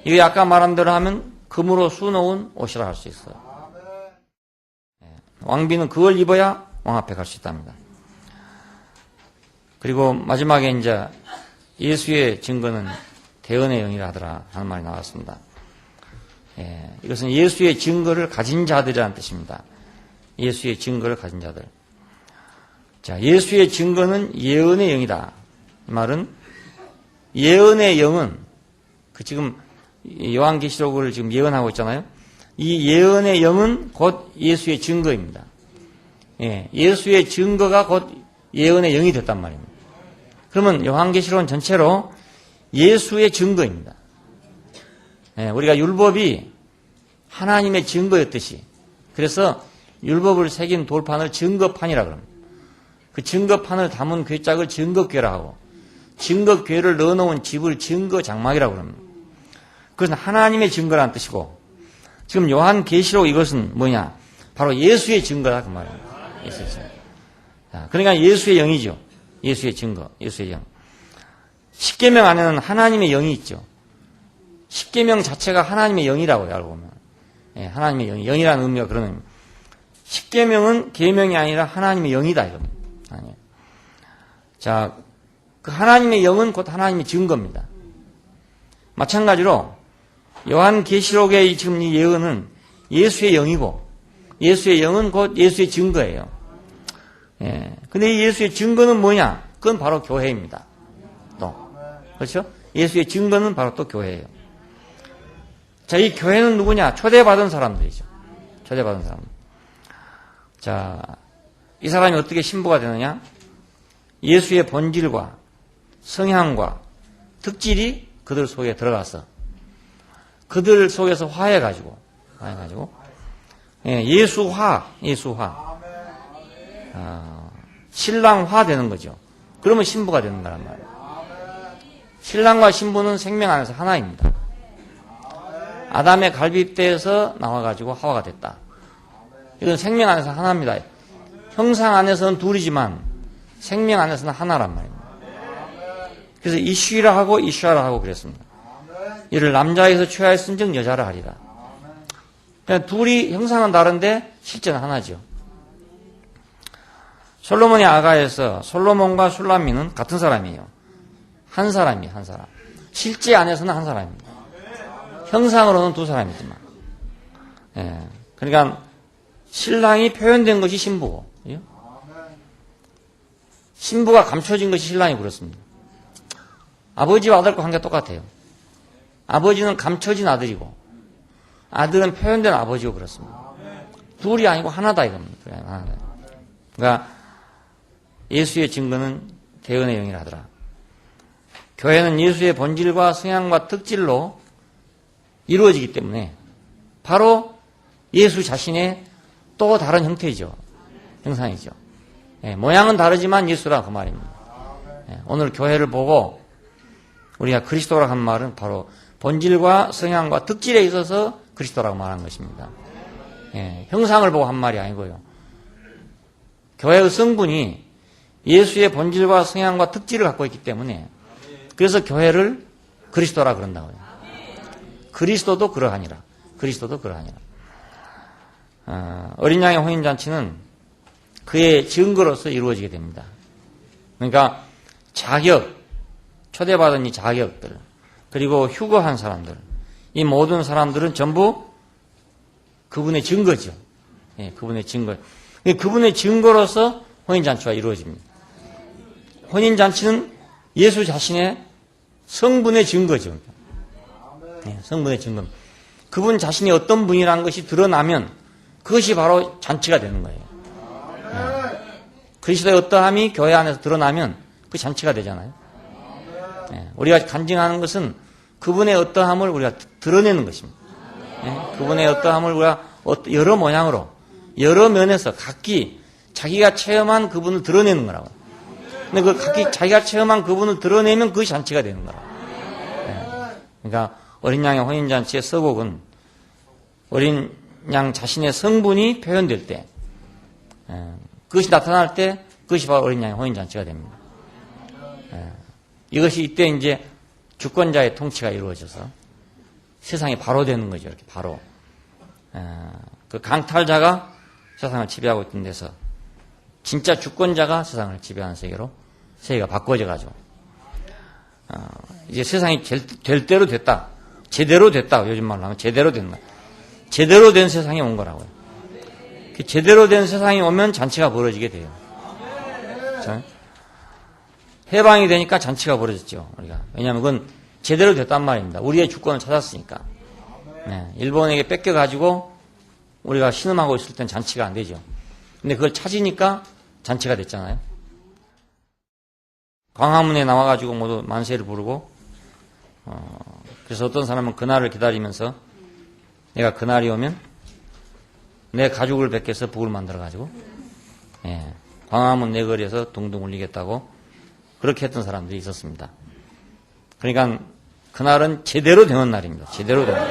A: 이게 아까 말한 대로 하면 금으로 수놓은 옷이라 할 수 있어요. 왕비는 그걸 입어야 왕 앞에 갈 수 있답니다. 그리고 마지막에 이제 예수의 증거는 대언의 영이라 하더라 하는 말이 나왔습니다. 이것은 예수의 증거를 가진 자들이라는 뜻입니다. 예수의 증거를 가진 자들. 자, 예수의 증거는 예언의 영이다. 이 말은 예언의 영은 지금 요한계시록을 지금 예언하고 있잖아요. 이 예언의 영은 곧 예수의 증거입니다. 예수의 증거가 곧 예언의 영이 됐단 말입니다. 그러면 요한계시록은 전체로 예수의 증거입니다. 우리가 율법이 하나님의 증거였듯이 그래서 율법을 새긴 돌판을 증거판이라고 합니다. 그 증거판을 담은 괴짝을 증거궤라 하고 증거궤를 넣어놓은 집을 증거장막이라고 합니다. 그것은 하나님의 증거라는 뜻이고 지금 요한계시록 이것은 뭐냐? 바로 예수의 증거다 그 말입니다. 예수의 증거. 그러니까 예수의 영이죠. 예수의 증거, 예수의 영. 십계명 안에는 하나님의 영이 있죠. 십계명 자체가 하나님의 영이라고요. 알고 보면. 하나님의 영이. 영이라는 의미가 그런 의미입니다. 십계명은 계명이 아니라 하나님의 영이다 이겁니다. 자, 그 하나님의 영은 곧 하나님의 증거입니다. 마찬가지로 요한계시록의 지금 이 예언은 예수의 영이고 예수의 영은 곧 예수의 증거예요. 근데 이 예수의 증거는 뭐냐? 그건 바로 교회입니다. 또. 그렇죠? 예수의 증거는 바로 또 교회예요. 자, 이 교회는 누구냐? 초대받은 사람들이죠. 초대받은 사람. 자, 이 사람이 어떻게 신부가 되느냐? 예수의 본질과 성향과 특질이 그들 속에 들어가서 그들 속에서 화해가지고 예수화 신랑화 되는 거죠. 그러면 신부가 되는 거란 말이에요. 신랑과 신부는 생명 안에서 하나입니다. 아담의 갈빗대에서 나와가지고 하와가 됐다. 이건 생명 안에서 하나입니다. 형상 안에서는 둘이지만 생명 안에서는 하나란 말입니다. 그래서 이슈라 하고 이슈아라 하고 그랬습니다. 이를 남자에서 취하였은즉 여자라 하리라. 그냥 둘이 형상은 다른데 실제는 하나죠. 솔로몬의 아가에서 솔로몬과 술람미는 같은 사람이에요. 한 사람이에요. 한 사람. 실제 안에서는 한 사람입니다. 형상으로는 두 사람이지만. 예. 그러니까 신랑이 표현된 것이 신부고 신부가 감춰진 것이 신랑이 그렇습니다. 아버지와 아들과 관계가 똑같아요. 아버지는 감춰진 아들이고 아들은 표현된 아버지고 그렇습니다. 둘이 아니고 하나다 이겁니다. 그러니까 예수의 증거는 대언의 영이라 하더라. 교회는 예수의 본질과 성향과 특질로 이루어지기 때문에 바로 예수 자신의 또 다른 형태이죠. 형상이죠. 예, 모양은 다르지만 예수라 그 말입니다. 예, 오늘 교회를 보고 우리가 그리스도라고 한 말은 바로 본질과 성향과 특질에 있어서 그리스도라고 말한 것입니다. 예, 형상을 보고 한 말이 아니고요. 교회의 성분이 예수의 본질과 성향과 특질을 갖고 있기 때문에 그래서 교회를 그리스도라 그런다고요. 그리스도도 그러하니라. 그리스도도 그러하니라. 어린 양의 혼인잔치는 그의 증거로서 이루어지게 됩니다. 그러니까 자격, 초대받은 이 자격들, 그리고 휴거한 사람들, 이 모든 사람들은 전부 그분의 증거죠. 예, 그분의 증거. 그분의 증거로서 혼인잔치가 이루어집니다. 혼인잔치는 예수 자신의 성분의 증거죠. 예, 성분의 증거. 그분 자신이 어떤 분이라는 것이 드러나면 그것이 바로 잔치가 되는 거예요. 예. 그리스도의 어떠함이 교회 안에서 드러나면 그 잔치가 되잖아요. 예, 우리가 간증하는 것은 그분의 어떠함을 우리가 드러내는 것입니다. 예, 그분의 어떠함을 우리가 여러 모양으로, 여러 면에서 각기 자기가 체험한 그분을 드러내는 거라고. 근데 그 각기 자기가 체험한 그분을 드러내면 그것이 잔치가 되는 거라고. 예, 그러니까 어린 양의 혼인잔치의 서곡은 어린 양 자신의 성분이 표현될 때, 그것이 나타날 때 그것이 바로 어린 양의 혼인잔치가 됩니다. 이것이 이때 이제 주권자의 통치가 이루어져서 세상이 바로 되는 거죠. 이렇게 바로. 그 강탈자가 세상을 지배하고 있던 데서 진짜 주권자가 세상을 지배하는 세계로 세계가 바꿔져 가지고 이제 세상이 될 대로 됐다. 제대로 됐다. 요즘 말로 하면 제대로 된 거야. 제대로 된 세상이 온 거라고요. 제대로 된 세상이 오면 잔치가 벌어지게 돼요. 자, 해방이 되니까 잔치가 벌어졌죠. 우리가. 왜냐하면 그건 제대로 됐단 말입니다. 우리의 주권을 찾았으니까. 네, 일본에게 뺏겨가지고 우리가 신음하고 있을 땐 잔치가 안 되죠. 근데 그걸 찾으니까 잔치가 됐잖아요. 광화문에 나와가지고 모두 만세를 부르고, 그래서 어떤 사람은 그날을 기다리면서 내가 그날이 오면 내 가죽을 벗겨서 북을 만들어가지고, 예, 광화문 내거리에서 둥둥 울리겠다고 그렇게 했던 사람들이 있었습니다. 그러니까 그날은 제대로 되는 날입니다. 제대로 되는 날.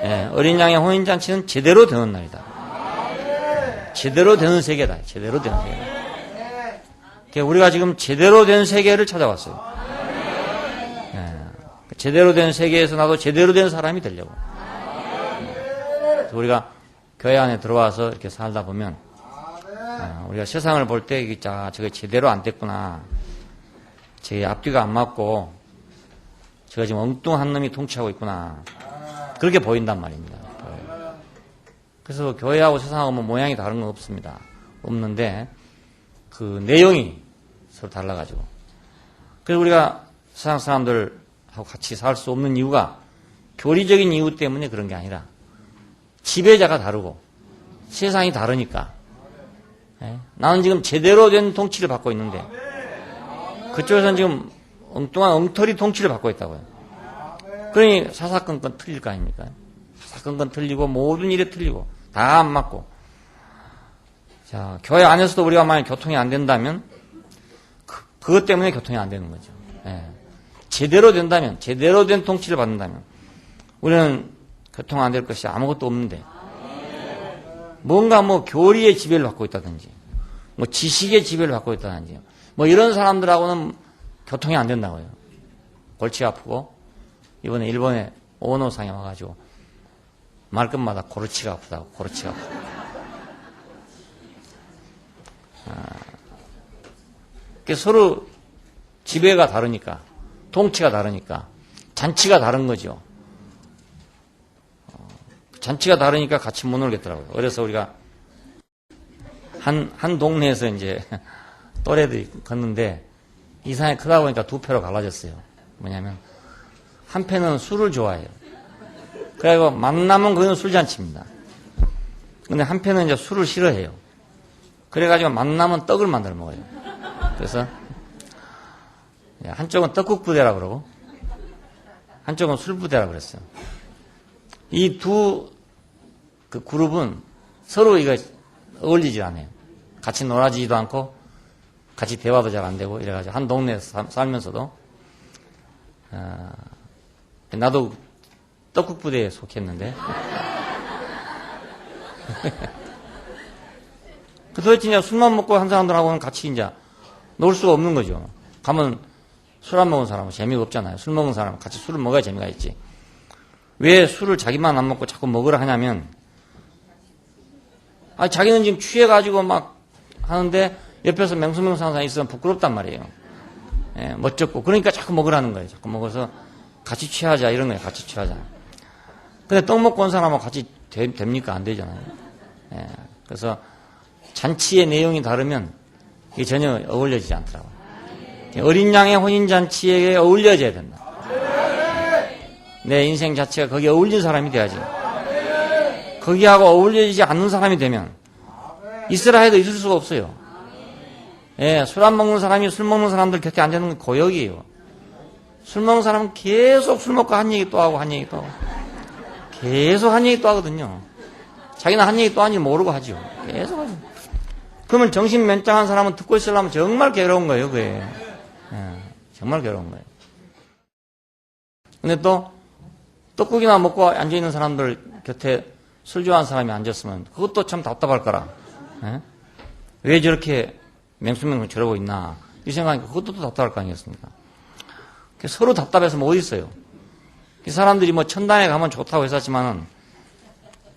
A: 예, 어린 양의 혼인잔치는 제대로 되는 날이다. 제대로 되는 세계다. 제대로 되는 세계다. 그러니까 우리가 지금 제대로 된 세계를 찾아왔어요. 예, 제대로 된 세계에서 나도 제대로 된 사람이 되려고. 우리가 교회 안에 들어와서 이렇게 살다 보면 우리가 세상을 볼 때 저게 제대로 안 됐구나. 제 앞뒤가 안 맞고 제가 지금 엉뚱한 놈이 통치하고 있구나. 그렇게 보인단 말입니다. 그래서 교회하고 세상하고 뭐 모양이 다른 건 없습니다. 없는데 그 내용이 서로 달라가지고. 그래서 우리가 세상 사람들하고 같이 살 수 없는 이유가 교리적인 이유 때문에 그런 게 아니라 지배자가 다르고 세상이 다르니까. 예? 나는 지금 제대로 된 통치를 받고 있는데 그쪽에서는 지금 엉뚱한 엉터리 통치를 받고 있다고요. 그러니 사사건건 틀릴 거 아닙니까? 사건건 틀리고 모든 일에 틀리고 다 안 맞고. 자, 교회 안에서도 우리가 만약 교통이 안 된다면 그것 때문에 교통이 안 되는 거죠. 예. 제대로 된다면, 제대로 된 통치를 받는다면 우리는 교통 안 될 것이 아무것도 없는데 뭔가 뭐 교리의 지배를 받고 있다든지 뭐 지식의 지배를 받고 있다든지 뭐 이런 사람들하고는 교통이 안 된다고요. 골치 아프고 이번에 일본에 오노상에 와가지고 말끝마다 고르치가 아프다고 고르치가 아프다고. 서로 지배가 다르니까 통치가 다르니까 잔치가 다른 거죠. 잔치가 다르니까 같이 못 놀겠더라고요. 그래서 우리가 한 동네에서 이제 또래들이 걷는데 이상하게 크다 보니까 두 패로 갈라졌어요. 뭐냐면 한 패는 술을 좋아해요. 그래서 만나면 거기는 술잔치입니다. 근데 한 패는 이제 술을 싫어해요. 그래가지고 만나면 떡을 만들어 먹어요. 그래서 한쪽은 떡국 부대라고 그러고 한쪽은 술 부대라고 그랬어요. 이 두 그 그룹은 서로 이거 어울리지 않아요. 같이 놀아지지도 않고 같이 대화도 잘 안 되고 이래가지고 한 동네에서 살면서도 나도 떡국 부대에 속했는데 도대체 이제 술만 먹고 한 사람들하고는 같이 이제 놀 수가 없는 거죠. 가면 술 안 먹은 사람은 재미가 없잖아요. 술 먹은 사람은 같이 술을 먹어야 재미가 있지. 왜 술을 자기만 안 먹고 자꾸 먹으라 하냐면, 자기는 지금 취해가지고 막 하는데 옆에서 맹수맹수 하는 사람이 있으면 부끄럽단 말이에요. 예, 멋쩍고. 그러니까 자꾸 먹으라는 거예요. 자꾸 먹어서 같이 취하자 이런 거예요. 같이 취하자. 근데 떡 먹고 온 사람하고 같이 됩니까? 안 되잖아요. 예, 그래서 잔치의 내용이 다르면 이게 전혀 어울려지지 않더라고요. 어린 양의 혼인잔치에 어울려져야 된다. 내 인생 자체가 거기에 어울린 사람이 돼야지. 거기하고 어울려지지 않는 사람이 되면 있으라 해도 있을 수가 없어요. 예, 술 안 먹는 사람이 술 먹는 사람들 곁에 앉아있는 건 고역이에요. 술 먹는 사람은 계속 술 먹고 한 얘기 또 하고 한 얘기 또 하고 계속 한 얘기 또 하거든요. 자기는 한 얘기 또 하는지 모르고 하죠. 계속 하죠. 그러면 정신 멘짱한 사람은 듣고 있으려면 정말 괴로운 거예요, 그게. 예, 정말 괴로운 거예요. 근데 또 떡국이나 먹고 앉아있는 사람들 곁에 술 좋아하는 사람이 앉았으면 그것도 참 답답할 거라. 예? 왜 저렇게 맹수맹수 저러고 있나 이 생각하니까 그것도 또 답답할 거 아니겠습니까? 서로 답답해서 뭐 어디 있어요. 이 사람들이 뭐 천당에 가면 좋다고 했었지만은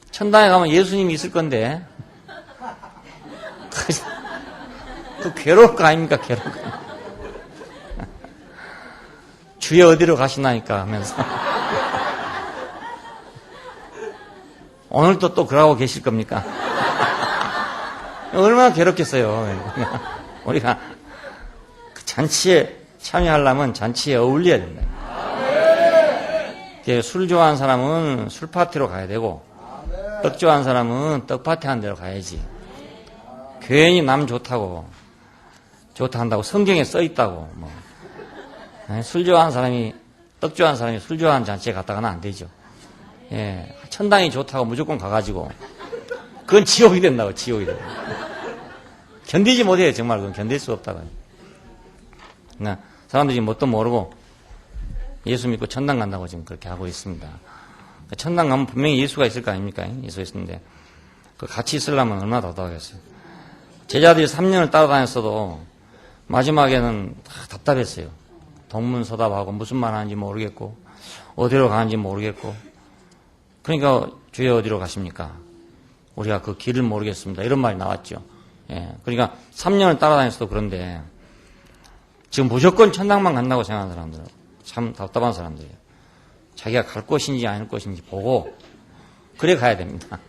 A: 천당에 가면 예수님이 있을 건데 그 괴로울 거 아닙니까? 괴로울 거. 주여 어디로 가시나니까 하면서 오늘도 또 그러고 계실 겁니까? 얼마나 괴롭겠어요. 우리가 그 잔치에 참여하려면 잔치에 어울려야 된다. 술 좋아하는 사람은 술 파티로 가야 되고 떡 좋아하는 사람은 떡 파티 하는 데로 가야지. 괜히 남 좋다 한다고 성경에 써 있다고 뭐. 술 좋아하는 사람이 떡 좋아하는 사람이 술 좋아하는 잔치에 갔다가는 안 되죠. 예, 천당이 좋다고 무조건 가가지고 그건 지옥이 된다고. 지옥이 된다고. 견디지 못해요. 정말 그건 견딜 수 없다고요. 그러니까 사람들이 뭣도 모르고 예수 믿고 천당 간다고 지금 그렇게 하고 있습니다. 천당 가면 분명히 예수가 있을 거 아닙니까? 예수 있는데 그 같이 있으려면 얼마나 답답하겠어요. 제자들이 3년을 따라다녔어도 마지막에는 다 답답했어요. 동문서답하고 무슨 말 하는지 모르겠고 어디로 가는지 모르겠고 그러니까 주여 어디로 가십니까? 우리가 그 길을 모르겠습니다. 이런 말이 나왔죠. 예, 그러니까 3년을 따라다녔어도 그런데 지금 무조건 천당만 간다고 생각하는 사람들은 참 답답한 사람들이에요. 자기가 갈 곳인지 아닐 곳인지 보고 그래 가야 됩니다.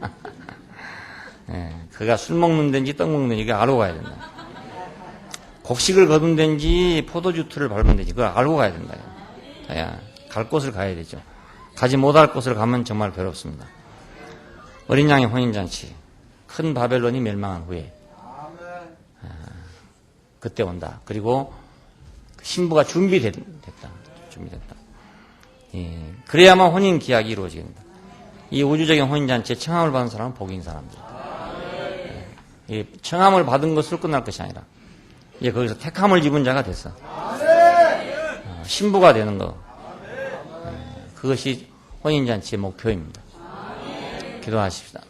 A: 예, 그가 술 먹는 데인지 떡 먹는 데인지 그걸 알고 가야 된다. 곡식을 거둔 데인지 포도주 틀을 밟은 데인지 그걸 알고 가야 된다. 갈 곳을 가야 되죠. 가지 못할 곳을 가면 정말 괴롭습니다. 어린 양의 혼인잔치, 큰 바벨론이 멸망한 후에 그때 온다. 그리고 신부가 준비됐다. 예, 그래야만 혼인 기약이 이루어집니다. 이 우주적인 혼인잔치에 청함을 받은 사람은 복인 사람들. 예, 청함을 받은 것으로 끝날 것이 아니라 이제 거기서 택함을 입은 자가 됐어. 신부가 되는 거. 그것이 혼인잔치의 목표입니다. 기도하십시다.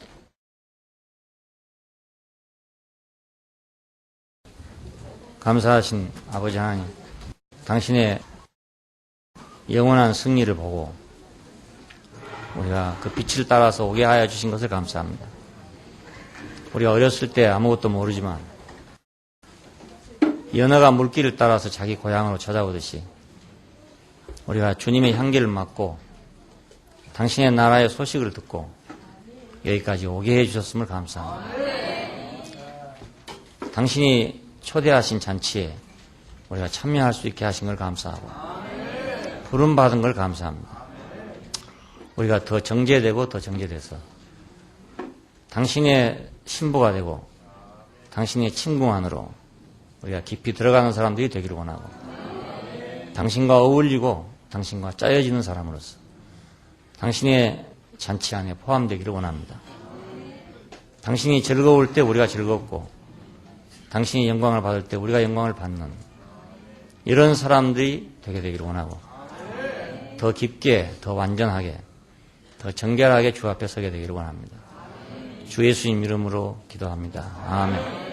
A: 감사하신 아버지 하나님, 당신의 영원한 승리를 보고 우리가 그 빛을 따라서 오게 하여 주신 것을 감사합니다. 우리가 어렸을 때 아무것도 모르지만 연어가 물길을 따라서 자기 고향으로 찾아오듯이 우리가 주님의 향기를 맡고 당신의 나라의 소식을 듣고 여기까지 오게 해주셨음을 감사합니다. 당신이 초대하신 잔치에 우리가 참여할 수 있게 하신 걸 감사하고 부름받은 걸 감사합니다. 우리가 더 정제되고 더 정제돼서 당신의 신부가 되고 당신의 친구 안으로 우리가 깊이 들어가는 사람들이 되기를 원하고 당신과 어울리고 당신과 짜여지는 사람으로서 당신의 잔치 안에 포함되기를 원합니다. 당신이 즐거울 때 우리가 즐겁고 당신이 영광을 받을 때 우리가 영광을 받는 이런 사람들이 되게 되기를 원하고 더 깊게, 더 완전하게, 더 정결하게 주 앞에 서게 되기를 원합니다. 주 예수님 이름으로 기도합니다. 아멘.